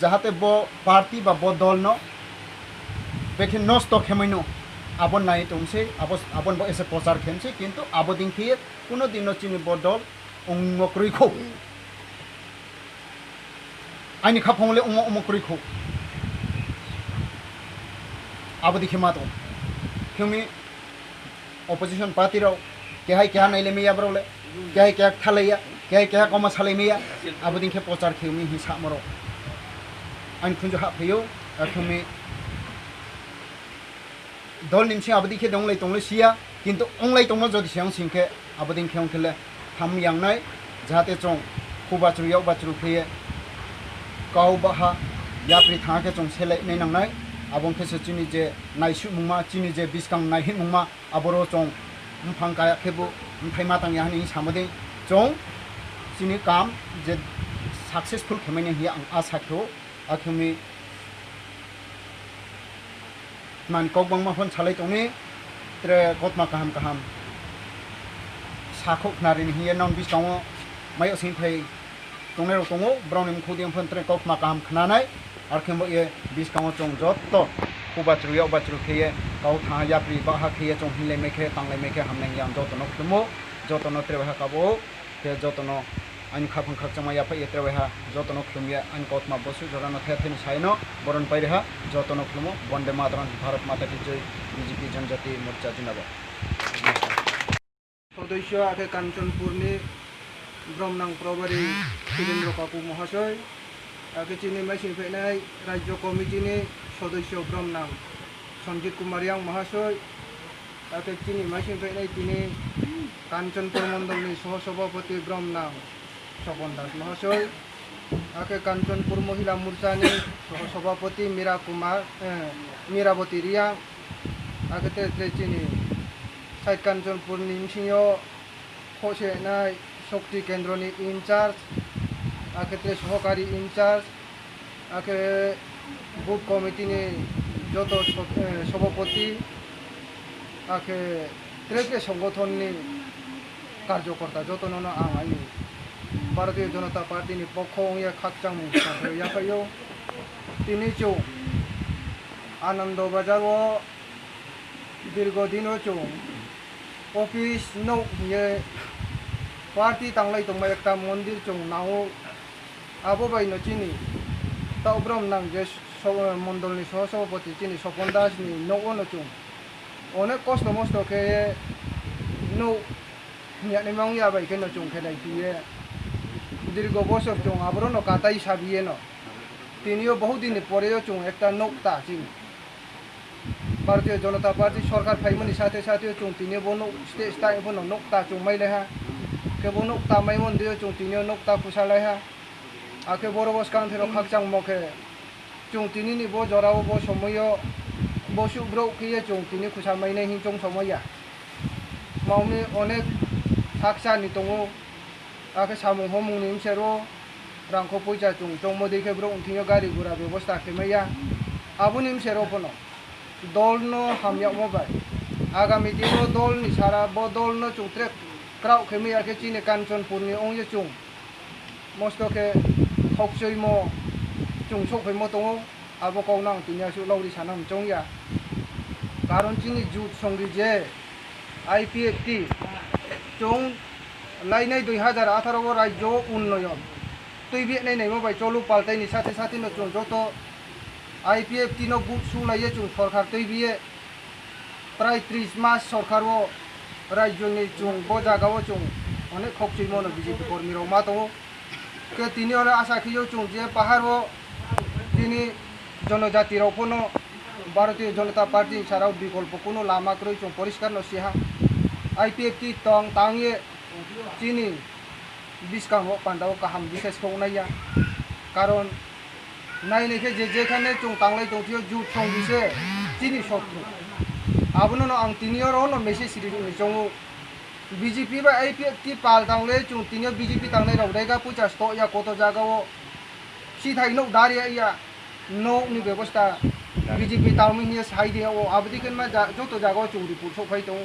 जाहाते बो पार्टी बा बो दल न बेखे नष्ट खेमैनो আবন নাই টংসে আবন এসে প্রচার খেমছে কিন্তু আবদিন খেয়ে কোনো দিনও চিনি বদল অমকরিখো আইনি খাফলে অমকরিখো আবদি খেমা দं खेमी अपोजिशन पार्टी क्या नाइले मैया ब्रोले क्या थालैया क्या कमा सालैया अब दिखे प्रचार खेमी हिसा मरो आइन खुंजो हाफैयो खेमी दल निमसे अब दिखे दंगलै तंगलै सिया किन्तु अंगलै तंग जदि सियां सिंखे अब दिन खें खेले हम यांगनाय जाहाते चों खुबाचुयाव बाचुरु फैयो गाव बाहा याप्रि थाङाखे चों सेलाय नांनाय abong khese chini je naisu mungma chini je biskang naihin mungma aboro chong mphang kaya khebu mthaima tang yani samode chong chini kam je successful khemene hi ang asa kho akhumi man kokbang ma phon chalai toni tre kotma kaham sakhok narin hi non biskang mai osin thai tonero tongo brownim khodiam phon tre kokma kaham khnanai আর খেমো এ বিশ কামো চং যত কুবাচুয়াও বাচুরু খেয়ে গাও থা याप्रि बाहा খেয়ে চং হিলে মেখে তাংলে মেখে হামনাং ইয়াং যতন খুমো যতন ত্রেবাহা কাবো তে যতন আইন খাফং খাকচামা याफा এত্রেবাহা যতন খুমিয়া আইন কতমা বসু জরানো থেথেন সাইনো বরণ পাইরেহা যতন খুমো বন্দে মাতরম ভারত মাতা কি জয় বিজেপি জনজাতি মোর্চা জিন্দাবাদ সদস্য আগে কাঞ্চনপুরনি ব্রহ্মনাং প্রবারী সুরেন্দ্র কাকু মহাশয় आगे चीनी मैसिन फैनाय राज्य कमिटिनि सदस्य ब्रह्मनां सन्जित कुमार यांग महाशय आगे चीनी मैसिन फैनाय दिनै कांचनपुर मंडलनि सहसभापति ब्रह्मनां सपन दास महाशय आगे कांचनपुर महिला मोर्चानि सहसभापति मीरावती रिया आगे ते चीनी साइड कांचनपुरनि सिङाव खसेनाय शक्ति केन्द्रनि इनचार्ज आखे सहकारी इनचार्ज आखे बुथ कमिटी जो सभापति आखे त्रे संगठन कार्यकर्ता जो आई भारतीय जनता पार्टी पक्ष खाकचां याफायो तिनी चौ आनंद बाजार दीर्घदिन चौ ऑफिस नौ ये पार्टी तंगलाई तंग एक मंदिर चौ नाओ आबो बायनो चीनी ताव ब्रह्मनां जे मंडलनि सहसभापति चीनी सपन दासनि न'आवनो चुं अनेक कष्ट मस्त के नौ यानि मांग याबाय के न चुं खेलाय दिए दीर्घ बছর चुं आबरो न काताई साबिए न तिनियो बहुत दिन परेयो चुं एकटा नौता चीनी भारतीय जनता पार्टी सरकार फाइमनि साथे साथे चुं तिनियो बनो स्टेज टाइम बनो नौता चुं माइलेहा के बनो नौता माइमन दियो चुं तिनियो नौता फुसालायहा आखे बर बसकां थेरो खाकचां मखे चुं तिनि बो जराव बो समयो बसु ब्रौ किये चुं तिनि खुसा माइने हिंचों समया मावनि अनेक खाकचानि दङो आखे सामु हमु निमसेरो रांखौ पैसा चुं जमदेखे ब्रौ उनथियो गारि गुरा व्यवस्था खेमैया आबु निमसेरो बनो दलनो हामया मबाय आगामी दिनो दलनि सारा बो दलनो चुं ट्रे क्राउ खेमैया के चिनि कांचनपुरनि ओंये चुं मस्तके हकसैमो चुं सफैमो दङ आबो गावनां तिनियासु लावरि सानां चंया कारण चिनि जुट संगि जे आईपीएफटी चुं लाइनाय 2018 राज्य उन्नयन तैबे नायनाय मबाय चलु पाल्टायनि साथे साथे न चुं जत आईपीएफटी न बुक सुलायो चुं सरकार तैबे प्राय 30 मास सरकारो राज्यनि चुं बो जागाव चुं अनेक हकसैमो न बीजेपी कर्मी मा दङ के तिनी आशा खियो चुं जे पाहाड़ो तिनी जनजाति रफनो भारतीय जनता पार्टी साराव विकल्प कोनो लामा क्रय चुं परिष्कार नसिहा आईपीएफटी तंग तांगे चिनी बिस्कांगो पांडाव काहाम विशेष खौनाया कारण नायनेखे जे जेखाने चुं तांगलाय दंथियो जुट संगिसे चिनी शत्रु आबनो न आं तिनियो न मेसेज सिरि चंगो बीजेपी बा आईपीएफटी पाल तांगले चुं तिनियो बीजेपी तांगनाय रावदायगा पुचा sto या कोतो जागाव सिथाय नो दारिया या नो नि व्यवस्था बीजेपी तांगमि हिया साइदे ओ आबदिकेन मा जतो जागाव चुं रिपोर्ट सफाय दं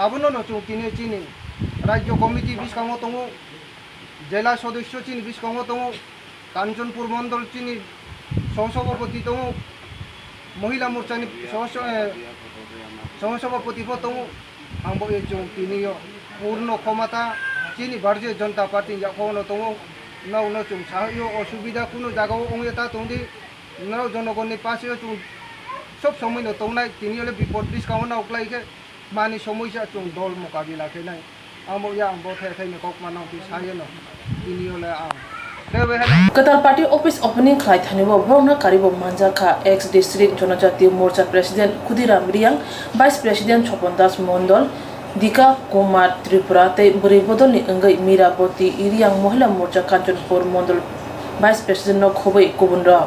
आबनो न चुं तिनि चिनि राज्य कमिटी बिस्कांगो दङ जिला सदस्य चिनि बिस्कांगो दङ कांचनपुर मंडल चिनि सहसभापति दङ महिला मोर्चानि সহসভাপতিবো দङ आंबो जों तिनि पूर्ण क्षमता चीनी भारतीय जनता पार्टी याखौनो दङ नावनो जों साहायो असुबिदा कुनो जागाव अंगेता दंदि नाव जनगणनि पासे जों सब समयनो दंनाय तिनिले बिपद डिस्काउन्ट नावक्लायके मानि समयसा जों दल मुकाबिला खेनाय आंबो या आंबो थायनो कोकमा नावति सायनो तिनिले आं कताल पार्टी ऑफिस ओपनिंग खाई थानिबो भरना कारिबो मानजाखा एक्स डिस्ट्रिक्ट जनजाति मोर्चा president Khudiram Reang vice president छपन दास मंडल दिका कुमार त्रिपुरा ते बुरी बदल नि अंगै मीराबती इरियांग महिला मोर्चा कांचनपुर मंडल वाइस प्रेसिडेंट न खबै गुबुनरा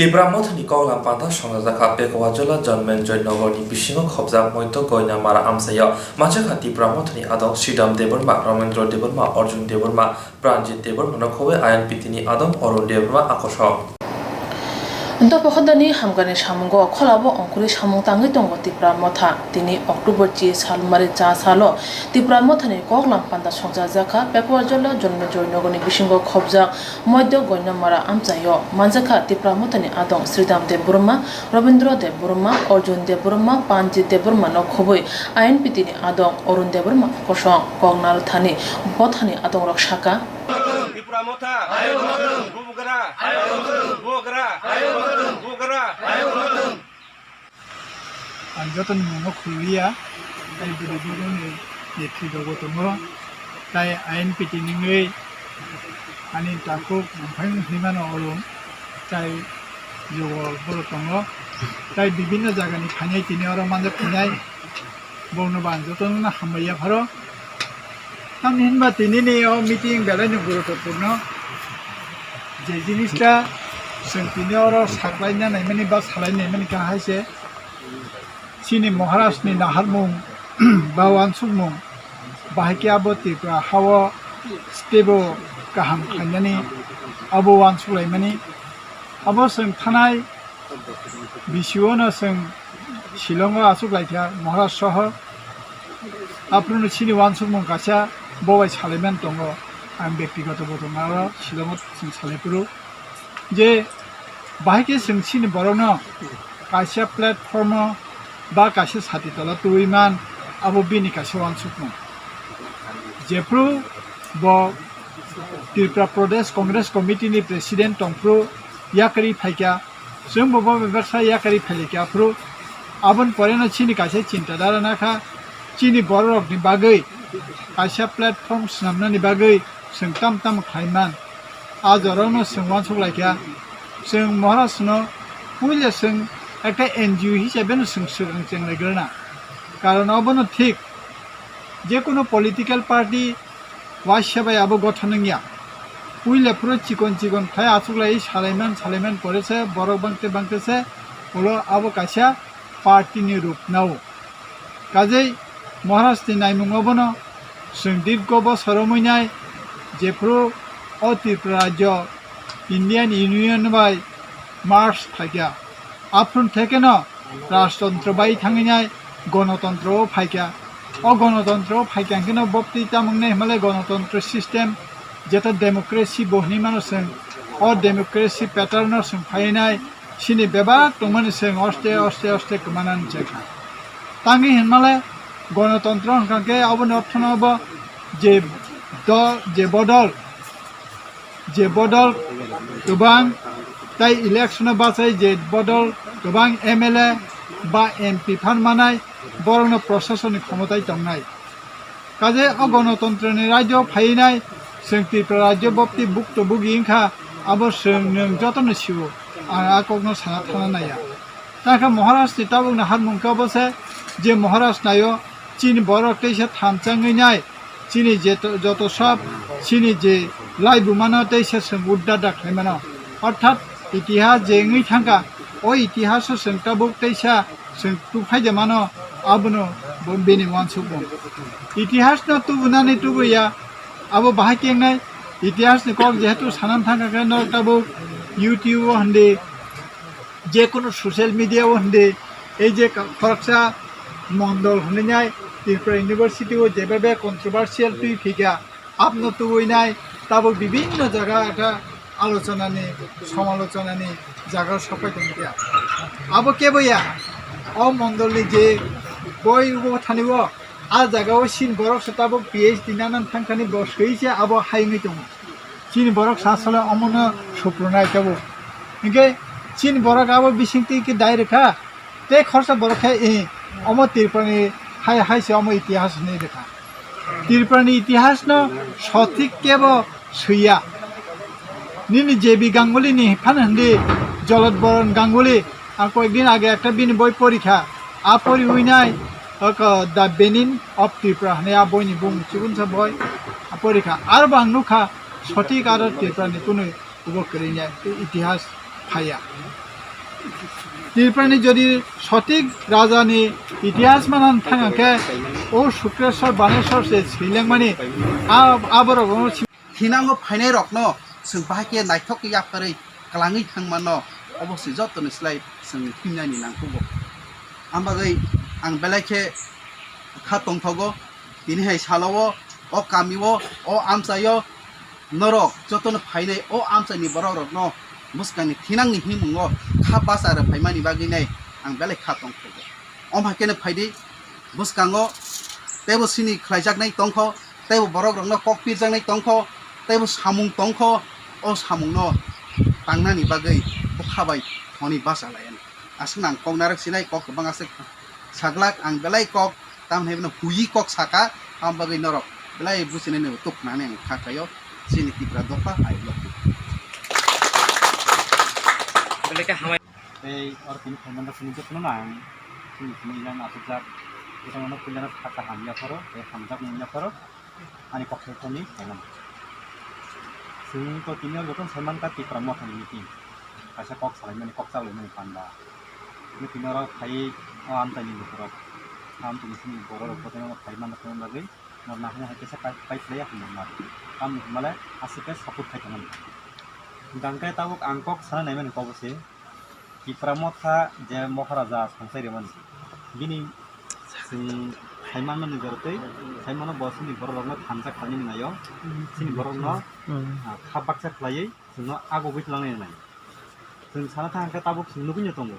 Tibramothni Koglam Pantha Songjaka Pekwajola Janmen Joynogorni Bisingo Khobjak Moito Goina Mara Amsaya Machaka Tibramothni Adong Shidam Deborma Ramendra Deborma Arjun Deborma Pranjit Deborma Nokhobe Ayan Pitini Adong Orun Deborma Akosho Dopohodani Hamgani Shamungo Kolabo Onkuri Shamung Tangi Tongo Tipramotha Tini October Chi Salmari Cha Salo Tipramothani Koglam Pantha Songjaka Pekwajola Janmen Joynogorni Bisingo Khobjak Moito Goina Mara Amsayo Manjaka Tipramothani Adong Sridam Deborma Rabindra Deborma Arjun Deborma Pranjit Deborma Nokhobe Ayan Pitini Adong Orun Deborma Akosho Kognal Thani Bothani Adong Rakshaka Tipramotha Gubgra Bogra Bogra Anjoton Mono Kulia I Buduni Yetidogotomo Tai Ain Pitiningwe Anin Takuk Pang Himano Olum Tai Yogo Borotomo Tai Bibina Zagani Panay Tinoro Manda Pinay Bono Banjoton Hamaya Haro আমি হিনবা তিনিনি ও meeting বেলাইনো গুরুত্বপূর্ণ যে জিনিসটা जों तिनि अरो साख्लायना नायमानि बा सालायनाय मानि गाहायसे सिनि महाराष्ट्रनि नाहारमुं बा वानसुमुं बाहायके आबो त्रिपुरा हावो स्टेबो गाहाम खायनानि आबो वानसुलायमानि आबो जों थानाय बिसिवनो जों शिलंआव आसुगलायथा महाराष्ट्र सह आप्रुनो सिनि वानसुमुं गासा बबाय सालायमान दङ आं व्यक्तिगत बदनारो शिलंआव जों सालायपुरु जे बाहायके जोंसिनि बरनो कासिया प्लेटफर्म बा कासिया सातितला तुइमान आबो बिनि कासिया वानसुकमो जेफ्रु ब त्रिपुरा प्रदेश कांग्रेस कमिटिनि प्रेसिडेंट टंफ्रु याकरि फाइका जों बबा बेबसा याकरि फाइलेका फ्रु आबन परेनो सिनि कासिया चिन्तादार नाखा सिनि बररकनि बागै कासिया प्लेटफर्म स्नामनानि बागै जों ताम ताम खायमान आजरावनो जों वानसुकलायका जों महाराष्ट्रनो पहिले जों একটা एनजिओ हिसाबैनो जों सिगांजेनलायग्रोना कारण अबनो ठीक जे कोनो पलिटिकल पार्टी वाइसाबाय आबो गठननिया पहिले पुरो चिकन चिकन खाय आसुकलाय सालायमान परेसे बरक बांते बांतेसे उलो आबो कासिया पार्टीनि रूप नाव काजै महाराष्ट्रनि नायमुङावबोनो जों दीर्घ बोसोरमैनाय जेफ्रु त्रिपुरा राज्य इंडियन यूनियन बाय मार्च फाइका आफ्रुन थेकेन राजतंत्र बाय थांगिनाय गणतंत्र फाइका गणतंत्र फाइकांकेन बप्ति तामंगने हिमालय गणतंत्र सिस्टेम जेता डेमोक्रेसी बहनी मानसों डेमोक्रेसी पैटर्न जों फाइनाय सिनि बेबा तमन जों अस्ते कमानान चेखा तांगि हिमालय गणतंत्र हंकांके अबन अर्थनब जे बदल गोबां ताई इलेक्शन बासाय जे बदल गोबां एमएलए बा एमपि फानमानाय बरनो प्रशासननि क्षमताय दंनाय काजे गणतंत्रनि राज्य फायनाय जों त्रिपुरा राज्य बप्ति बुक्तबुगि इंखा आबो जों नों जतन सिउ आकगनो साना थाना नाया ताका महाराष्ट्र ताबुंना हारमुंका बसे जे महाराष्ट्र नायो चीन बरक तैसे थामचाङैनाय चीनी जे जत सब चीनी जे लाइबु मानो तैसे जों उद्दा दाख्लायमानो अर्थात इतिहास जेङै थांगा इतिहास जों ताबुक तैसा जों तुफायदे मानो आबनो बेनि वानसुबो इतिहास न तुबुनानै तुबुया आबो बाहायकेंनाय इतिहास नि कक जेहेतु सानान थांगा न ताबुक यूट्यूब हन्दे जे कोनो सोशल मीडिया हन्दे ए जे फरकसा मंडल हन्दे त्रिपुरा यूनिवर्सिटी जेबे कन्ट्रोभार्सियल तुई फिगा आपनो तुइनाय ताबो विभिन्न जगह आलोचनानि समालोचनानि जागा सफायदों गैया आबो केबोया अ मण्डलनि जे बयबो थानिबो आ जागायाव सिन बरक सताबो PhD नानान थांखानि बसैसे आबो हायङै दङ सिन बरक सासला अमनो सुप्रनाय जाबो इनके सिन बरक आबो बिसिंति के डाइरेक्टहा ते खर्च बरखे अम तिरपानि हाय हायसे अम इतिहास नि देखा तिरपानि इतिहास न सठिक केब सैया निनि जेबी गांगुली नि फान हंदे जलद बरन गांगुली आ कয়েকদিন আগে একটা বিন বই পরীক্ষা আ পরি উইনাই দ্য বেনিন অফ ত্রিপুরা হনে আ বইনি বুং চিগুনসা বই পরীক্ষা আর বাংনুখা সঠিক আর ত্রিপুরানি কোনো উপকরিনে ইতিহাস ফাইয়া ত্রিপুরানি যদি সঠিক রাজানি ইতিহাস মানান থাঙাকে ও শুক্রেশ্বর বানেশ্বর সে শ্রীলেংমানি আবার हिनांगो फाइनाय रखन जों बाहायके नायथक याफारै कलाङै थांमान अबश्य जतनस्लाय जों फिनायनि नांगौ आमबागै आं बेलायखे खा तंथगो दिनैहाय सालावो अ कामिवो अ आमसायो नरक जतन फाइनाय अ आमसानि बरक रखन मुस्कानि हिनांनि हिमुङो खा बास आरो फाइमानि बागैनाय आं बेलाय खा तंथगो अमहाकेनो फाइदि मुस्काङो तेबो सिनि खलायजाकनाय तंख तेबो बरक रखन ककपिरजाकनाय तंख तेबो सामुं तंख अ सामुंनो तांनानि बागै खाबाय थनि बासालायन आसुन आं कक नारक सिनाय कक गोबां आसे साग्लाक आं बेलाय कक ताम हेबनो हुयि कक साका आम बागै नरक बेलाय बुसिनै नो तुकनानै आं खाखायो सिनि तिप्रा दफा आइलो बेलेके हामाय এই আর তিনি সম্বন্ধে শুনতে শুনো না শুনি যান আসুজাক এটা মনে পিলার থাকা হামিয়া করো এই হামজাক মুমিয়া করো ani kokthani salam sing to tinyo goton saman ka ti pramo thani meeting asa kok salai mani kok chawle mani panda ni tinora khai am tani boro am tuni sini boro boteno khai man ko lagi nor na hna ke sa pai playa hna mar am mala asike saput khai tanan dangkai tabuk angkok sana nai mani ko bose ti pramo tha je maharaja sangsai re man bini sing Saiman mana jorotei, Saiman bosni borokno thamsa khani nayo, sini borokno khabaksa khlai, sino ago bitlangai nai. Sing sana thangka tabuk sinu kunya tongo.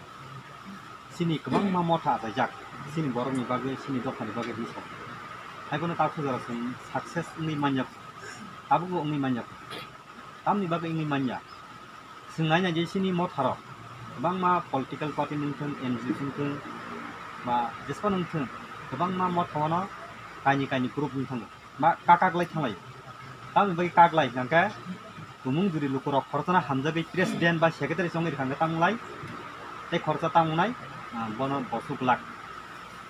Sini kebang ma motha ajak, sini borokni bagai, sini dokhani bagai bisok. Hai kono taku jara sing success ni manyak, tabuk ni manyak. Tamni bagai ni manyak. Sing nanya je sini motharo, kebang ma political party nungthun, NGO nungthun, ba jespa nungthun. Kebang ma mothona kaini group ni thang ma kakaklai thanglai tam bai kaklai nangka tumung juri lukurok khorchana hamjagai president ba secretary songi thangga tanglai tei khorcha tangunai bono bosuk lak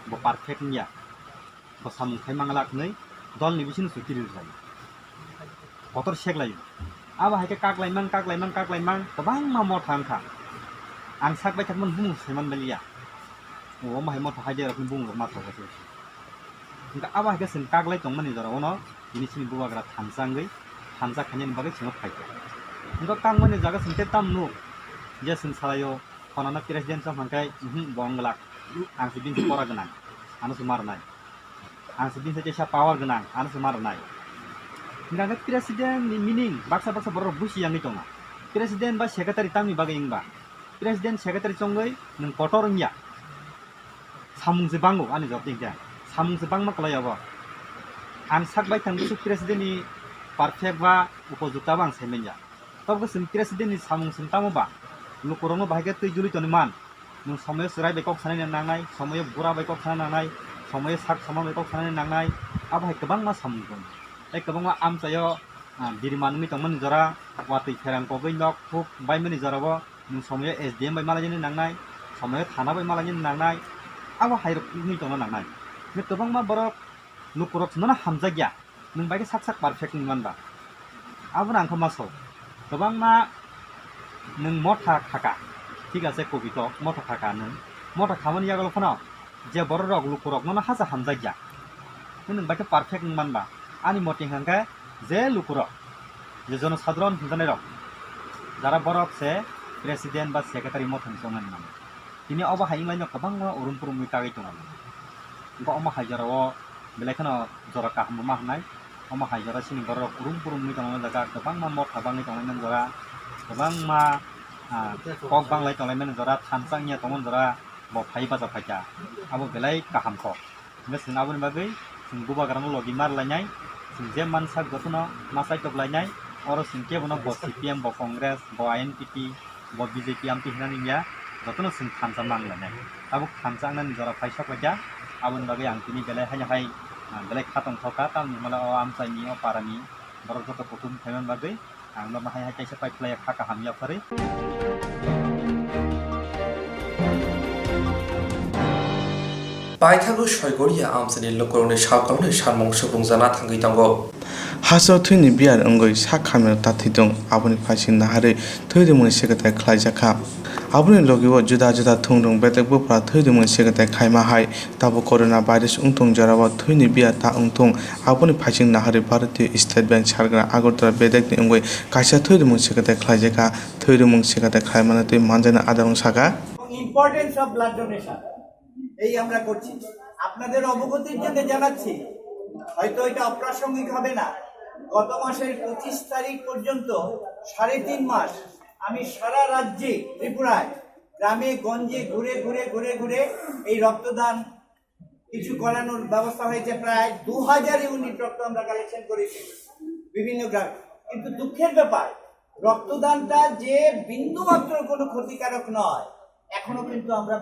bo perfect nia bo samung khaimang lak nei dol ni bisin sutiril jai botor seklai aba haike kaklai mang kebang ma mothangkha ang sakbai thakmon bung seman belia o ma hemo ta haje rakun bung ma thok se inga aba ke sin kaglai tong mani jara ono ini sini buwa gra thamsangai thamsa khanyen bagai singo phaite inga kang mani jaga sinte tamnu je sin salayo khonana president sam hangkai bonglak ang sibin pora ganang anu sumar nai ang sibin se cha power ganang anu sumar nai inga ke president ni meaning baksa borok busi yang itonga president ba secretary tamni bagai ingba president secretary chongai nung kotor nya samung se bango ani job ding ja samung se bang ma kalai aba an sakbai thang su president ni perfect ba upojukta bang semenja tob ko sim president ni samung sim tamo ba lukorong bahage tui juli toni man nung somoy serai bekok sanai nangnai somoy bura bekok sanai nangnai somoy sak samang bekok sanai nangnai aba hai kebang ma samung kon ei kebang ma am sayo diriman mi tongman jara watui kherang ko bai nok phuk bai mani jara bo nung somoy SDM bai malajini nangnai somoy thana bai malajini nangnai aba hairok ni tongna nangnai ni kebang ma borok lukurok nona hamjagya nung baige sak perfect ni manba aba nang khamaso kebang ma nung motha khaka ঠিক আছে কবিত মথা থাকা নং মথা খামানি ইয়াগল ফনা যে বড় rock লুকুরক ননা হাসা হামজাইয়া নং বাকে perfect মানবা আনি মতি হাঙ্কা যে লুকুরক যে জনসাধারণ জানে রক যারা বড়ক সে প্রেসিডেন্ট বা সেক্রেটারি মথন জমান নাম তিনি অবা হাইলাইন কবাং উরুমপুর মুইতাগৈ দङ গো অমা হাজারাও বেলাইখানো জরা কাহম मा হনাই অমা হাজারা সিনি বড় উরুমপুর মুই দङ জায়গা কবাং মথা বাংনি দङ জরা गोबां मा कक बांलाय तंलायमोन जरा थानसांनिया तंमोन जरा बफाय बाजा फायजा आबो बेलाय काहामखौ जों आबोनि बागै जों गुबाग्रानो लगि मारलायनाय जों जे मानसा गतनो मासाय टबलायनाय अरो सिंके बनो ब सिपिएम ब कांग्रेस ब आईएनपीपी ब बीजेपी आमति हिनानिया गतनो जों थानसा मांलायनाय आबो थानसांनानै जरा फायसा फायजा आबोनि बागै आं तिनि बेलाय हाय बेलाय खातम थका तालनि मला अ आमसायनि अ पारानि बरक जत पथुम थायमान बागै आं माहाय हाय कायसा पाइप्लाय खाका हामिया फरे बायथागो सयगरिया आमसानि लोकरनि सावकालनि सानमं सुबुंजाना थांगै दंग हासाव थैनि बियार अंगै सा खामियाव ताथै दं आबुनि फाइसिं नाहारै थैदोंमोन सेगताय खालायजाखा आबुनि लगिव जुदा जुदा थं दं बेतेक बोफ्रा थैदोंमोन सेगताय खायमाहाय ताबो करोना भाइरास उंथं जराव थैनि बिया ता उंथं आबुनि फाइसिं नाहारै भारतीय स्टेट बैंक सारग्रा आगरतला बेदेकनि अंगै कायसा थैदोंमोन सेगताय खालायजाखा थैदोंमोन सेगताय खायमाना तै मानजाना आदारं सागा ইম্পর্টেন্স অফ ব্লাড ডোনেশন এই আমরা করছি আপনাদের অবগতির জন্য জানাচ্ছি হয়তো এটা অপ্রাসঙ্গিক হবে না গত মাসের 25 তারিখ পর্যন্ত 3.5 মাস আমি সারা রাজ্যে ত্রিপুরায় গ্রামে গঞ্জে ঘুরে ঘুরে ঘুরে ঘুরে এই রক্তদান কিছু করানোর ব্যবস্থা হয়েছে প্রায় 2000 ইউনিট রক্ত আমরা কালেকশন করেছি বিভিন্ন গ্রামে কিন্তু দুঃখের ব্যাপার রক্তদানটা যে বিন্দুমাত্র কোনো ক্ষতিকারক নয় এখনো কিন্তু আমরা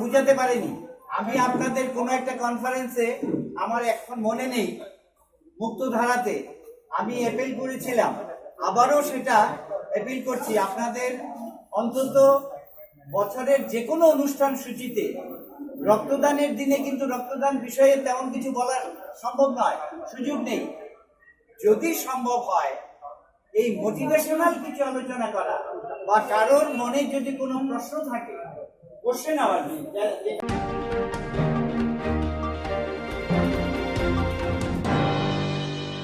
বুঝাতে পারিনি আমি আপনাদের কোনো একটা কনফারেন্সে আমার এখন মনে নেই মুক্তধারাতে আমি অ্যাপিল করেছিলাম আবারও সেটা অ্যাপিল করছি আপনাদের অন্তত বছরের যে কোনো অনুষ্ঠান সূচিতে রক্তদানের দিনে কিন্তু রক্তদান বিষয়ে তেমন কিছু বলা সম্ভব নয় সুযোগ নেই যদি সম্ভব হয় এই মোটিভেশনাল কিছু আলোচনা করা বা কারোর মনে যদি কোনো প্রশ্ন থাকে কোশ্চেন আবার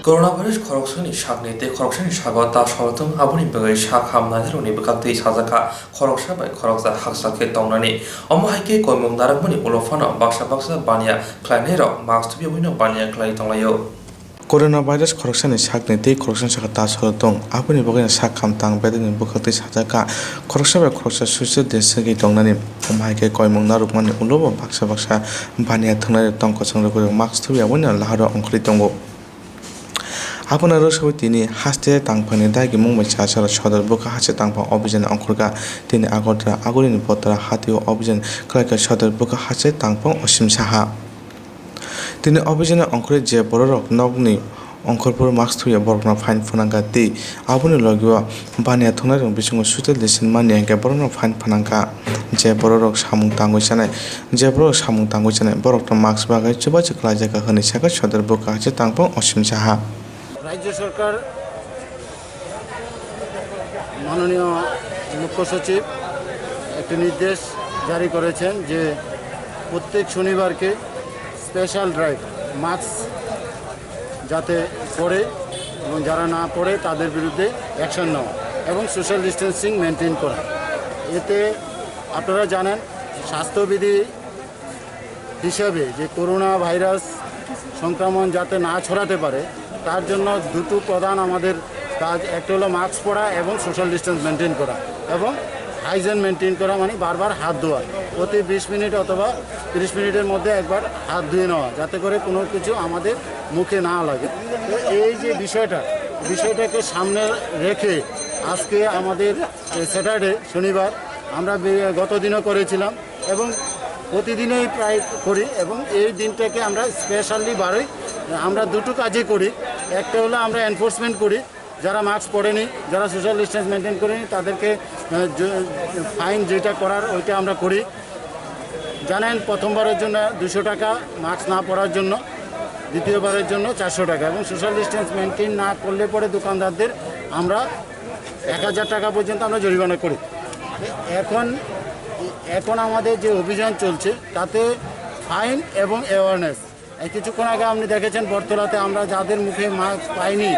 করোনা ভাইরাস খরকসনি সাগনিতে খরকসনি সাগতা সরতম আবুনি বাগै সাগ हामनायनि बखाक्ति साजाखा खरकसा बाय खरकसा हाकसाके तंनानि अमहायके कयमं नाराकमनि उलफानो बाक्सा बाक्सा बानिया क्लाइनेरो मास्क बियनो बानिया क्लाइ तंलायो कोरोना भाइरास खरकसानि सागनि तै खरकसा सागा ता सरतम आबुनि बागै साग खामतां बेदेनि बखाक्ति साजाखा खरकसा बाय खरकसा सुइसे देसगे तंनानि अमहायके कयमं नारुकमानि उलबो बाक्सा बाक्सा बानिया थंनाय तंकसंग मास्क थुबियावनो लाहारो अंख्रि तंगो आपना रसबै तिनी हास्ते तांफानि दागि मुंबई चासर सदर बुका हासे तांफा अभियान अंखरगा तिनी आगरतरा आगुरिनि पत्रा हातियो अभियान क्लाइका सदर बुका हासे तांफा असिम साहा तिनी अभियान अंखरे जे बररक नगनि अंखरपुर मार्क्स थुया बरकना फाइन फनांगा ति आबुनि लगिवा बानिया थंनाय बिसंग सुते लेसन मानिया के बरकना फाइन फनांगा जे बररक सामुं तांगै जानाय बरकना मार्क्स बागै चुबा चक्ला जायगा होनि सागा सदर बुका हासे तांफा असिम साहा রাজ্য সরকার মাননীয় মুখ্য সচিব একটি নির্দেশ জারি করেছেন যে প্রত্যেক শনিবারকে স্পেশাল ড্রাইভ মাস্ক যাতে পরে এবং যারা না পরে তাদের বিরুদ্ধে অ্যাকশন নেওয়া এবং সোশ্যাল ডিস্টেন্সিং মেনটেন করা এতে আপনারা জানেন স্বাস্থ্যবিধি হিসাবে যে করোনা ভাইরাস সংক্রমণ যাতে না ছড়াতে পারে তার জন্য দুটো প্রধান আমাদের কাজ একটা হলো মাস্ক পরা এবং সোশ্যাল ডিস্টেন্স মেনটেন করা এবং হাইজেন মেনটেন করা মানে বারবার হাত ধোয়া প্রতি 20 মিনিট অথবা 30 মিনিটের মধ্যে একবার হাত ধুয়ে নেওয়া যাতে করে কোনো কিছু আমাদের মুখে না লাগে তো এই যে বিষয়টাকে সামনে রেখে আজকে আমাদের স্যাটারডে শনিবার আমরা গত দিনও করেছিলাম এবং প্রতিদিনই প্রায় করি এবং এই দিনটাকে আমরা স্পেশালি বারোই আমরা দুটো কাজই করি একটা হলো আমরা এনফোর্সমেন্ট করি যারা মাস্ক পরেনি যারা সোশ্যাল ডিস্টেন্স মেনটেন করেনি তাদেরকে ফাইন যেটা করার ওইটা আমরা করি জানেন প্রথমবারের জন্য 200 টাকা মাস্ক না পরার জন্য দ্বিতীয়বারের জন্য 400 টাকা এবং সোশ্যাল ডিস্টেন্স মেনটেন না করলে পরে দোকানদারদের আমরা 1000 টাকা পর্যন্ত আমরা জরিমানা করি এখন আমাদের যে অভিযান চলছে তাতে ফাইন এবং অ্যাওয়ারনেস কিছুক্ষণ আগে আপনি দেখেছেন বর্তলাতে আমরা যাদের মুখে মাস্ক পাইনি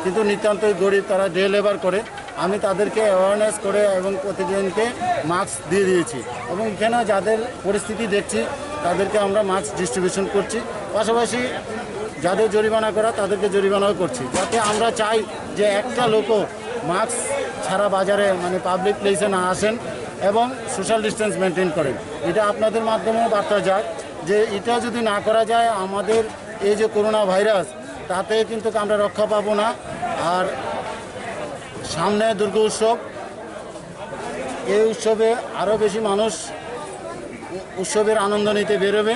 কিন্তু নিতান্তই গরিব তারা ডে লেবার করে আমি তাদেরকে অ্যাওয়ারনেস করে এবং প্রতিদিনকে মাস্ক দিয়ে দিয়েছি এবং এখানে যাদের পরিস্থিতি দেখছি তাদেরকে আমরা মাস্ক ডিস্ট্রিবিউশন করছি পাশাপাশি যাদের জরিমানা করা তাদেরকে জরিমানাও করছি, যাতে আমরা চাই যে একটা লোকও মাস্ক ছাড়া বাজারে মানে পাবলিক প্লেসে না আসেন এবং সোশ্যাল ডিস্টেন্স মেনটেন করেন। এটা আপনাদের মাধ্যমেও বার্তা যাক যে এটা যদি না করা যায় আমাদের এই যে করোনা ভাইরাস তাতে কিন্তু আমরা রক্ষা পাবো না। আর সামনে দুর্গা উৎসব, এই উৎসবে আরও বেশি মানুষ উৎসবের আনন্দ নিতে বেরোবে।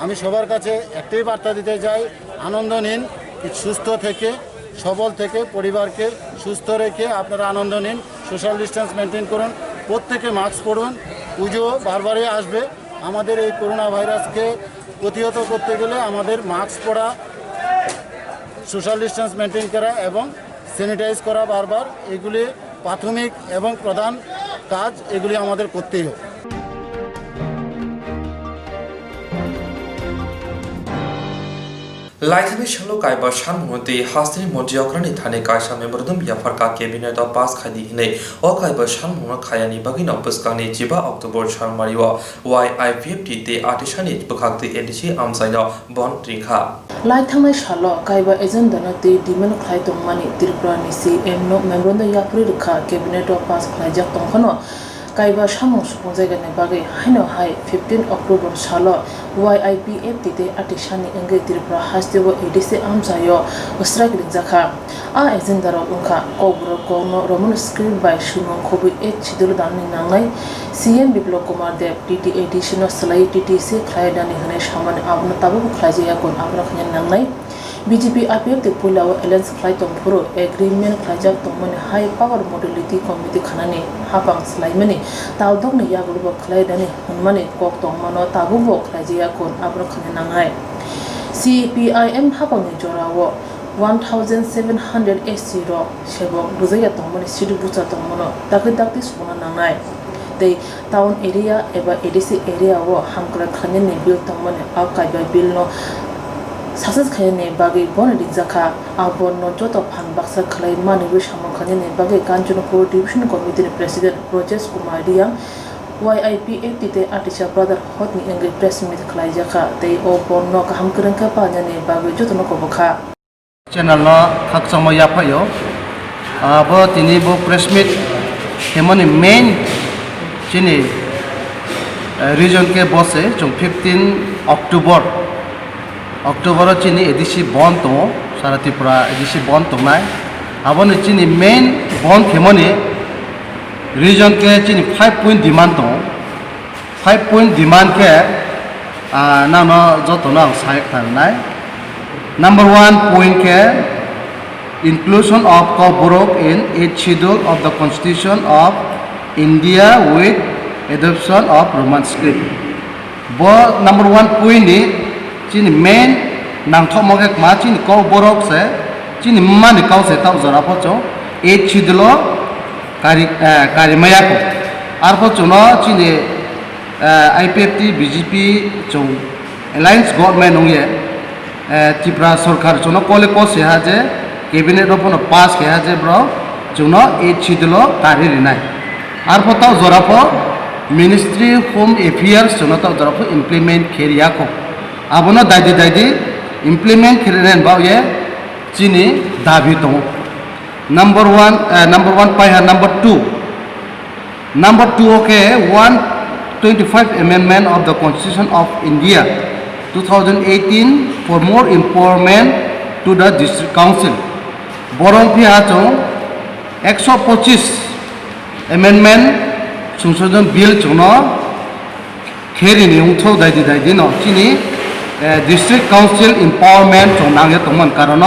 আমি সবার কাছে একটাই বার্তা দিতে চাই, আনন্দ নিন, সুস্থ থেকে সবল থেকে পরিবারকে সুস্থ রেখে আপনারা আনন্দ নিন, সোশ্যাল ডিস্টেন্স মেনটেন করুন, প্রত্যেকে মাস্ক পরুন। পুজো বারবারই আসবে, আমাদের এই করোনা ভাইরাসকে প্রতিহত করতে গেলে আমাদের মাস্ক পরা, সোশ্যাল ডিস্টেন্স মেনটেন করা এবং স্যানিটাইজ করা বারবার, এগুলি প্রাথমিক এবং প্রধান কাজ, এগুলি আমাদের করতেই হবে। लाइथानि शालो कायबा सानमुति हास्तिनि मन्जियाक्रानि थाने कायसा मेमोरेंडम याफारका केबिनेट पास खायदि हिनै अ कायबा सानमुनो खायानि बागिनो बस्कानि 15 अक्टोबर सानमारियो YIPFT ते आर्टिसानि बखाक्ति एडिसि आमसाइनो बन रिंखा लाइथांनाय शालो कायबा एजेंडानो ते डिमेन्ड खायतंमानि त्रिपुरानि CM मेमोरेंडम याफुरि रखा केबिनेट पास खायजाक तंखनो कायबा सामं सुबुं जायगानि बागै हायनो हाय 15 अक्टोबर सालो YIPFT ते आर्टिसानि अंगे त्रिपुरा हास्तिबो एडिसि आमसायो अस्ट्राक रिंजाखा आ एजेंडारो उनखा कोकब्रक गनो रोमन स्क्रिप्ट बाय सुमन खबि एक छिदुल दाननि नांनाय CM बिप्लब कुमार देव TT एडिशनो सलाई TTC खायदानि हने सामानि आबनो ताबो खायजाया कोन आबनो खने नांनाय BJP IPFT पुलाव एलायंस फ्लाइट तंफुरो एग्रीमेंट खायजाक तंमनि हाई पावर मॉडलिटी कमिटी खानानि हापां स्लाइमनि तावदंनि यागुलबो खायदानि हनमानि कोक्तमानो ताबुबो खायजाया कोन आबनो खने नांनाय CPIM हापांनि जरावो 1700 SC रो सेबक बुजाया तंमनि सिदु बुचा तंमनो दागि सुना नांनाय ते टाउन एरिया एबा एडिसि एरिया वो हामग्रा खानेनि बिल तंमनि आकाइबा बिल नो सासेस खायने बागै बन रिजाखा आबन न जतो फान बाक्सा खलाय मानिबो सामखाने बागै कांचनपुर डिविजन कमिटिनि प्रेसिडेंट ब्रजेश कुमार दियां YIPFT ते आर्टिसा ब्रदरहुड नि अंगे प्रेस मीट खलायजाखा ते ओ बन न गाहाम करंखा पानानि बागै जतो न कबखा चैनल न खाकसम याफायो अब तिनी बो प्रेस मीट हेमनि मेन चिनी रीजन के बसे जो 15 अक्टोबर चिनी एडिसि बन दङ सारा त्रिपुरा एडिसि बन दंनाय आबोनो चिनी मेन बन हेमनि रीजन के चिनी 5 पॉइंट डिमांड दङ 5 पॉइंट डिमांड के नानो जतनो साइक थानाय नंबर 1 पॉइंट के inclusion of Kokborok in 8th schedule of the Constitution of India with adoption of Roman script. Bo number 1 point ni chini main nang thomoge ma chini Kokborok se chini mani kau se tau zara pocho 8th schedule kari maya ko arpo chono chini IPFT BJP chong alliance government ongye Tripura सरकार चुनो कोले को से हाजे cabinet अपन पास के हाजे bro चुनो 8 छिदलो कारी रिनाय आर पता जरापो मिनिस्ट्री होम अफेयर्स चुनो तो जरापो इम्प्लीमेंट खेरिया को आबनो दाइदी इम्प्लीमेंट खेरेन बाये चिनी दाबी तो नंबर 1 पाया number 2 okay 125 amendment of the Constitution of India 2018 for more empowerment to the District Council. Borong Pihacho 125 amendment संशोधन बिल चुनो खेरिनि उठो दाइदी no chini District Council empowerment चुनांगे तमन कारण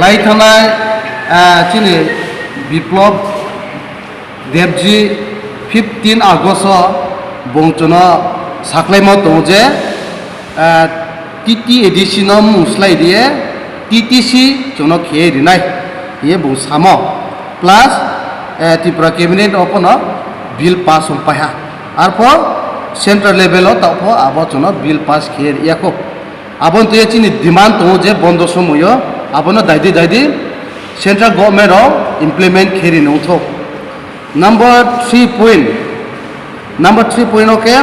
लाइथानाय chini बिप्लब देवजी 15 आगस्ट बंचनो साख्लायमा दंजे TT एडिशनो मुस्लाय दिए TTC चुनो खेरिनाय ये बो सामो प्लस त्रिपुरा कैबिनेट अपनो बिल पास होपाया आरपो सेंट्रल लेवल तापो आबो चुनो बिल पास खेर याको आबन तो चिनि डिमांड तो जे बंद समय आबनो दाइदी सेंट्रल गवर्नमेंट ऑफ इम्प्लीमेंट खेरि नथो number 3 point okay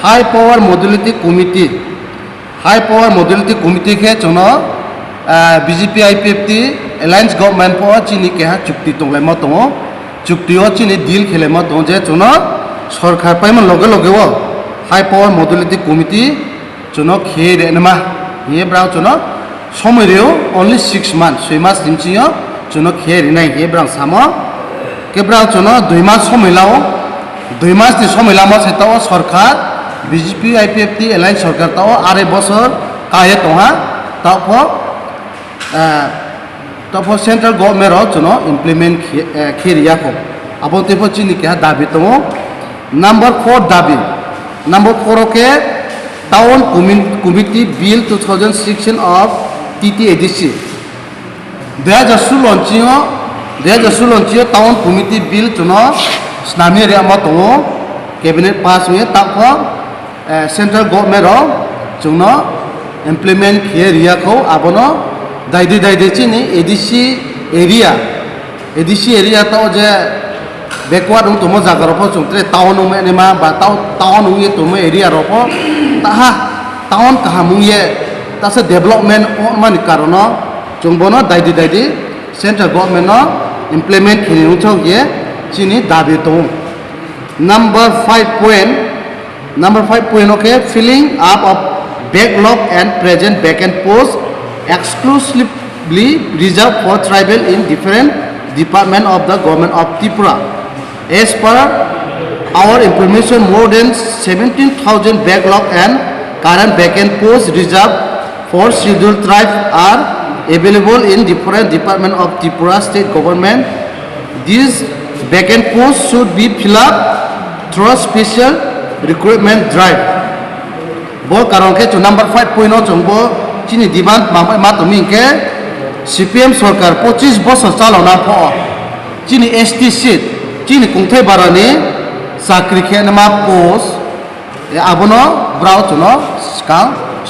high power modality committee के चुनो বিজেপি আইপিএফটি এলায়েন্স গভর্नमेंट পো চিনি কেহা চুক্তি তংলাইমা দङ চুক্তিও চিনি ডিল খেলাইমা দङ যে চুন সরকার পাইমা লগে লগে হাই পাওয়ার মডেলিটি কমিটি চুন খেয়ে রেনমা হে ব্রাও চুন সময়রেও অনলি 6 মান্থ 6 মাস দিমচিও চুন খেয়ে রেনাই হে ব্রাং সামো কে ব্রাও চুন 2 মাস সময়লাও 2 মাস দি সময়লামা সেটাও সরকার বিজেপি আইপিএফটি এলায়েন্স সরকার তাও 2.5 বছর কায়ে তঙা তারপর সেন্ট্রাল গভর্नमेंटও চুন ইমপ্লিমেন্ট খেরিয়াকো আবো তেপো চিনি কে দাবি তঙ নাম্বার 4 দাবি নাম্বার 4 के town committee bill 2016 of TTADC 2016 town committee bill चुनो स्नामी रेमा दङ कैबिनेट पास हुए ताको सेंट्रल गवर्नमेंट चुनो इमप्लीमेंट किए रियाखौ आबनो दाइदि चिनि एडीसी एरिया तो जे बेकवार्ड तुम जागारप चुंत्रे टाउन में बा टाउन हुए तुम एरिया रप ताहा टाउन कहा मुये तासे डेवलपमेंट मान कारण चुंबनो दाइदि सेंट्रल गवर्नमेंट इमप्लीमेंट खिनिउथो ये चिनी दाबि दङ number 5 point okay filling up of backlog and present vacant post exclusively reserved for tribal in different department of the government of Tripura. As per our information, more than 17,000 backlog and current vacant posts reserved for scheduled tribes are available in different departments of Tripura state government. These vacant posts should be filled up through a special recruitment drive. Bo karon ke number 5 point chongbo chini demand ma tomi ke CPM सरकार 25 বছর চালানা প chini ST seat chini kungthai barani চাকরি খেনমা post আবনো ব্রাও চুনো স্কা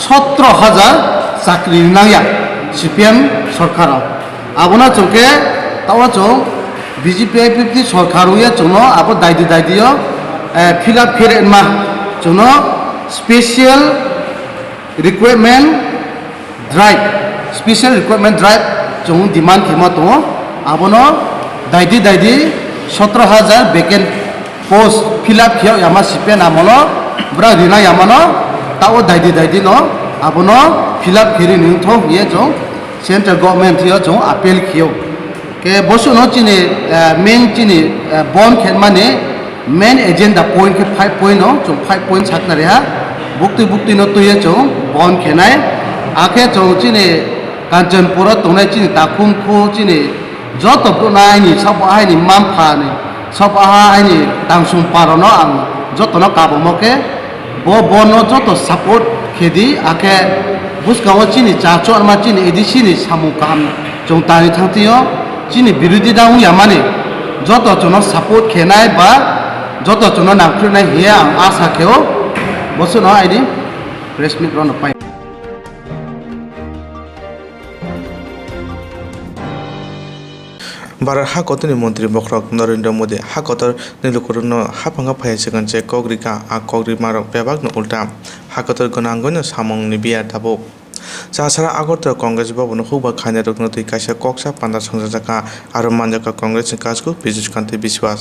17,000 চাকরি Naiya CPM সরকার আবনা চকে তাওয়া চং বিজেপি আইপিএফটি সরকার হইয়া চুনো আবো দাইদিও ফিল আপ ফিরেনমা চুনো special recruitment drive special recruitment drive जो डिमांड खेमा दङ आबनो दाइदि 17,000 वैकेंट पोस्ट फिलअप खियो यामा सिपेन आमनो ब्रा रिना यामानो ताओ दाइदि नो आबनो फिलअप खिरि निथो ये जो सेंट्रल गवर्नमेंट हियो जो अपील खियो के बसुनो चिनि मेन चिनि बन खेमाने मेन एजेंडा पॉइंट के 5 पॉइंट नो जो 5 पॉइंट छाकना रेहा बुक्ति नो तुये जो बन खेनाय आखे चौचिने कांचनपुर तोनाय चिनि दाखुमखो चिनि जत नायनि सब आहायनि मामफानि सब आहायनि दांसुम पारनो आं जतनो काबमके बनो जत सपोर्ट खेदि आखे बुसकाव चिनि चाचो आरमा चिनि एदिसिनि सामु काम जंतानि थांतियो चिनि बिरोधी दाउ यामानि जत चनो सपोर्ट खेनाय बा जत चनो नाख्रिनाय हिया आं आशा खेओ बसुनो आइदि प्रेस मिट रन पाइ भारत हाकतनि मंत्री बख्रक नरेंद्र मोदी हाकतर निलुकुरन हाफांगा फायसिगनचे कग्रिका आ कग्रि मारक बेबागनो उल्टा हाकतर गनांगनो सामंगनि बिया दाबो सासारा आगरतर कांग्रेस भवन हुबा खाने रखनो तै कायसा कक्सा पान्दा संजाका आरो मानजाका कांग्रेस काजको बिजुसकान्ति विश्वास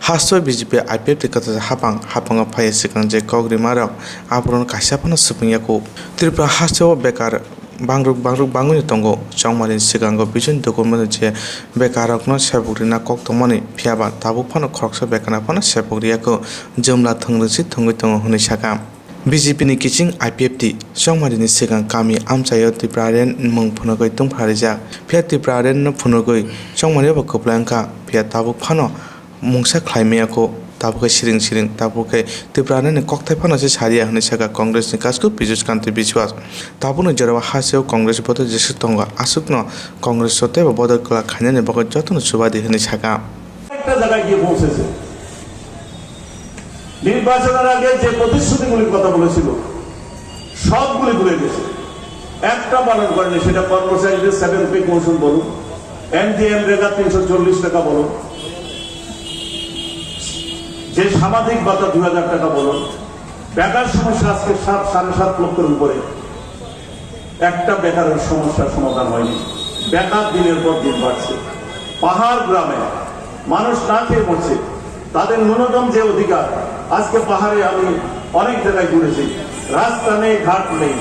हासो बीजेपी आईपीएफ टिकत हाफांगा फायसिगनचे कग्रि मारक आबरन कायसा फन सुपियाको त्रिपुरा हासो बेकार बांग्रुक बांगुनि तंगो चौमारिन सिगांगो बिजन डकुमेन्ट जे बेकारकनो सेबुग्रिना कोक्तमानि फियाबा ताबु फन खरकसा बेकाना फन सेबुग्रियाको जोमला थंगरसि थंगै तंगो हुनै साका बीजेपी नि किचिं आईपीएफटी चौमारिनि सिगां कामी आमचायो त्रिपुरारेन मुं फुनगै तंफारिजा फिया त्रिपुरारेन फुनगै चौमारिबा कोप्लांका फिया ताबु फन मुंसा ख्लाइमेयाको ताबुके सिरिं ताबुके त्रिपुरारेन कक्थाय फनसे सारिया हुनै साका कांग्रेस नि काजको बिजुसकान्ति विश्वास ताबुनो जरावा हासेव कांग्रेस बदल जेसु तंगा आसुकनो कांग्रेस सते बदल कला खाने बगत जतन सुबादि हुनै साका একটা জায়গায় গিয়ে পৌঁছেছে নির্বাচনের আগে যে প্রতিশ্রুতিগুলির কথা বলেছিল সবগুলি ভুলে গেছে একটা পালন করেনি সেটা কর্মচারীদের 7 পে কমিশন বলুন এনডিএম রেগা 340 টাকা বলুন যে সামাজিক ভাতা 2000 টাকা বলুন বেকার সমস্যা আজকে 7.5 লক্ষের উপরে একটা বেকারের সমস্যার সমাধান হয়নি। বেকার দিনের পর দিন বাড়ছে। পাহাড় গ্রামে মানুষ না খেয়ে মরছে। তাদের ন্যূনতম যে অধিকার, আজকে পাহাড়ে আমি অনেক জায়গায় ঘুরেছি, রাস্তা নেই, ঘাট নেই,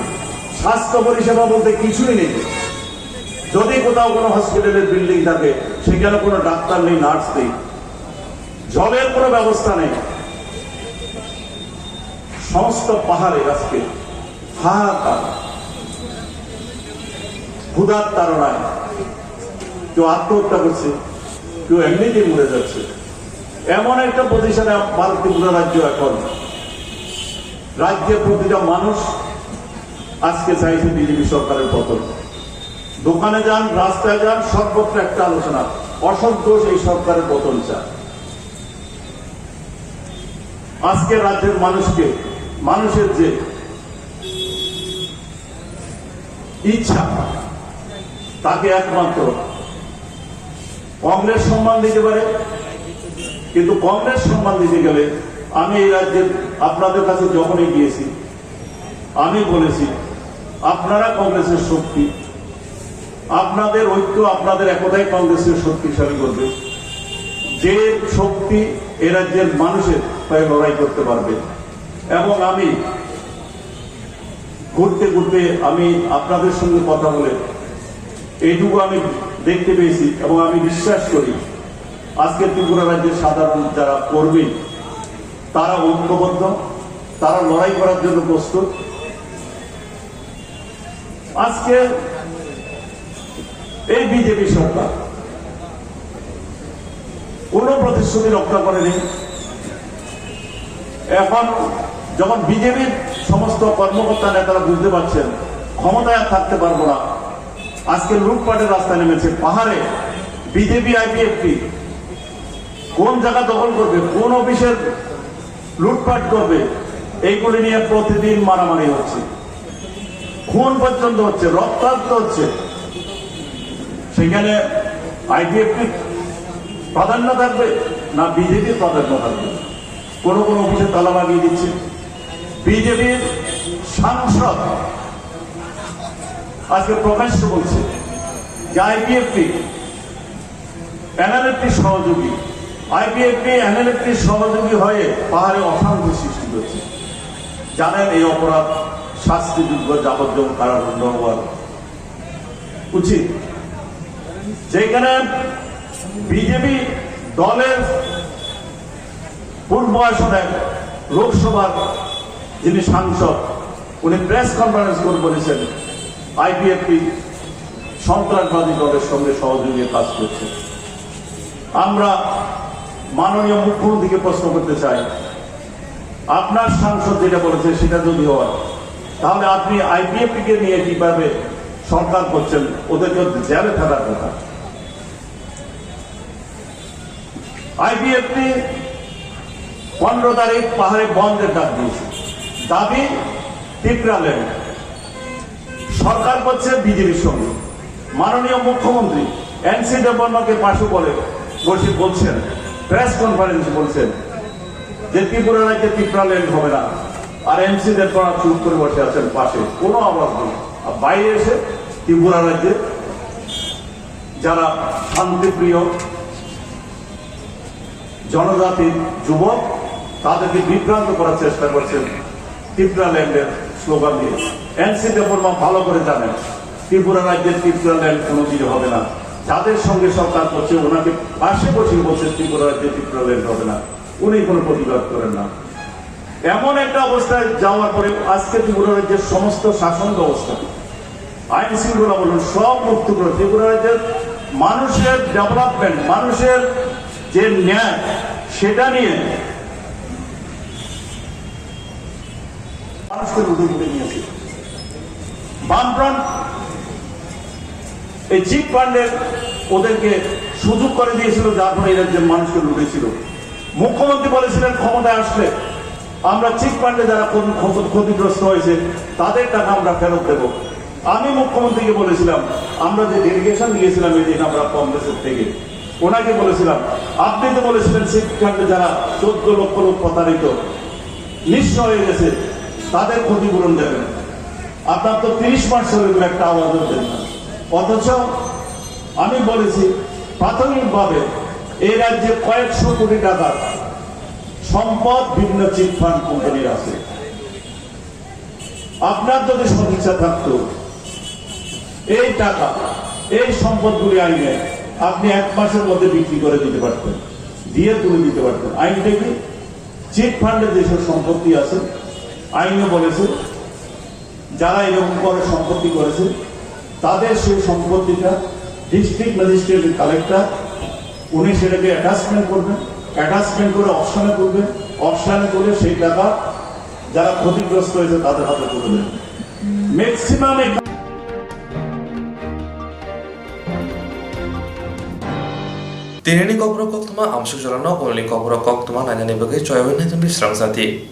স্বাস্থ্য পরিষেবা বলতে কিছুই নেই। যদি কোথাও কোনো হসপিটালের বিল্ডিং থাকে সেখানে কোনো ডাক্তার নেই, নার্স নেই, জলের কোনো ব্যবস্থা নেই। সমস্ত পাহাড়ে আজকে হাহাকার, ক্ষুধার তাড়নায় কেউ আত্মহত্যা করছে, কেউ এমনিতেই মরে যাচ্ছে। এমন একটা পজিশনে ত্রিপুরা রাজ্য এখন, রাজ্যের প্রতিটা মানুষ আজকে চাইছে বিজেপি সরকারের পতন। দোকানে যান, রাস্তায় যান, সর্বত্র একটা আলোচনা, অসন্তোষ এই সরকারের পতন চায়। আজকে রাজ্যের মানুষকে, মানুষের যে ইচ্ছা, তাকে একমাত্র কংগ্রেস সম্মান দিতে পারে। কিন্তু কংগ্রেস সম্মান দিতে গেলে আমি এই রাজ্যের আপনাদের কাছে যখনই গিয়েছি আমি বলেছি, আপনারা কংগ্রেসের শক্তি, আপনাদের ঐক্য, আপনাদের একতাই কংগ্রেসের শক্তিশালী করবে। যে শক্তি এ রাজ্যের মানুষের হয়ে লড়াই করতে পারবে। এবং আমি ঘুরতে ঘুরতে আমি আপনাদের সঙ্গে কথা বলে এইটুকু আমি দেখতে পেয়েছি এবং আমি বিশ্বাস করি আজকে ত্রিপুরা রাজ্যের সাধারণ যারা কর্মী তারা ঐক্যবদ্ধ, তারা লড়াই করার জন্য প্রস্তুত। আজকে এই বিজেপি সরকার কোন প্রতিশ্রুতি রক্ষা করেনি। এখন যখন বিজেপির সমস্ত কর্মকর্তা নেতারা বুঝতে পারছেন ক্ষমতায় আর থাকতে পারবো না, আজকে লুটপাটের রাস্তায় নেমেছে। পাহাড়ে বিজেপি আইপিএফটি কোন জায়গা দখল করবে, কোন অফিসের লুটপাট করবে, এইগুলি নিয়ে প্রতিদিন মারামারি হচ্ছে, খুন পর্যন্ত হচ্ছে, রক্তাক্ত হচ্ছে। সেখানে আইপিএফটি প্রাধান্য থাকবে না বিজেপির প্রাধান্য থাকবে? কোন কোন অফিসে তালা লাগিয়ে দিচ্ছে। বিজেপির সাংসদ আজকে প্রকাশ্য বলছে যে আইপিএফটি এনএলএফটির সহযোগী, আইপিএফটি এনএলএফটির সহযোগী হয়ে পাহাড়ে অশান্তি সৃষ্টি করছে। জানেন এই অপরাধ শাস্তিযোগ্য, যাবজ্জীবন কারাদণ্ড হওয়ার উচিত। যেখানে বিজেপি দলের পূর্ব আসনে লোকসভার যিনি সাংসদ, উনি প্রেস কনফারেন্স করে বলেছেন আইপিএফটি সন্ত্রাসবাদী দলের সঙ্গে সহযোগী কাজ করছে। আমরা মাননীয় মুখ্যমন্ত্রীকে প্রশ্ন করতে চাই, আপনার সাংসদ যেটা বলেছে সেটা যদি হয় তাহলে আপনি আইপিএফটিকে নিয়ে কিভাবে সরকার করছেন? ওদেরকে জেলে থাকার কথা। আইপিএফটি 15 তারিখ পাহাড়ে বন্ধের ডাক দিয়েছে, দাবি টিপরাল্যান্ড। সরকার করছে বিজেপির সঙ্গে। মাননীয় মুখ্যমন্ত্রী এনসি দেববর্মাকে পাশে বসে বলছেন, প্রেস কনফারেন্স বলছেন যে ত্রিপুরা রাজ্যে টিপরাল্যান্ড হবে না, আর এনসি দেববর্মা চুপ করে বসে আছেন পাশে, কোনো আওয়াজ নেই। আর বাইরে এসে ত্রিপুরা রাজ্যে যারা শান্তিপ্রিয় জনজাতির যুবক তাদেরকে বিভ্রান্ত করার চেষ্টা করছেন টিপরাল্যান্ডের স্লোগান দিয়ে। এনসি দেববর্মা ভালো করে জানেন ত্রিপুরা রাজ্যের টিপরাল্যান্ড কোনো কিছু হবে না। যাদের সঙ্গে সরকার করছে ওনাকে পাশে বসিয়ে বলছে ত্রিপুরা রাজ্যে টিপরাল্যান্ড হবে না, উনি কোনো প্রতিবাদ করেন না। এমন একটা অবস্থায় যাওয়ার পরে আজকে ত্রিপুরা রাজ্যের সমস্ত শাসন ব্যবস্থা, আইন শৃঙ্খলা বলুন, সব মুক্ত করে ত্রিপুরা রাজ্যের মানুষের ডেভেলপমেন্ট, মানুষের যে ন্যায় সেটা নিয়ে মানুষকে লুটে লুটে নিয়েছে। বামফ্রন্ট এই চিট ফান্ডের ওদেরকে সুযোগ করে দিয়েছিল, যার ফলে এই রাজ্যের মানুষকে লুটেছিল। মুখ্যমন্ত্রী বলেছিলেন ক্ষমতায় আসলে আমরা চিট ফান্ডে যারা ক্ষতিগ্রস্ত হয়েছে তাদের টাকা আমরা ফেরত দেব। আমি মুখ্যমন্ত্রীকে বলেছিলাম, আমরা যে ডেলিগেশন দিয়েছিলাম এদিন আমরা কংগ্রেসের থেকে, ওনাকে বলেছিলাম আপনি তো বলেছিলেন চিট ফান্ডে যারা 14 লক্ষ লোক প্রতারিত নিঃস্ব হয়ে গেছে তাদের ক্ষতিপূরণ দেবেন। আপনার তো 30 মাস হলে একটা আওয়াজও দেন না। অথচ আমি বলেছি প্রাথমিকভাবে এই রাজ্যে কয়েকশো কোটি টাকার সম্পদ বিভিন্ন চিটফান্ড কোম্পানির আছে। আপনার যদি সদিচ্ছা থাকতো এই টাকা এই সম্পদগুলি আইনে আপনি 1 মাসের মধ্যে বিক্রি করে দিতে পারতেন, দিয়ে তুলে দিতে পারতেন। আইনটা কি চিটফান্ডের যেসব সম্পত্তি আছে আইনে বলেছে যারা এরকম করে সম্পত্তি করেছে তাদের সেই সম্পত্তিটা ডিস্ট্রিক্ট ম্যাজিস্ট্রেট কালেক্টর উনি সেটাকে অ্যাটাচমেন্ট করবেন, অ্যাটাচমেন্ট করে অপশনে করবেন, অপশনে করে সেই টাকা যারা ক্ষতিগ্রস্ত হয়েছে তাদের হাতে তুলে দেবেন। Maximum Tinini Kokborok Koktwma amsuk jalana only Kokborok Koktwma nanya ni bagai coy wen Swrangchati.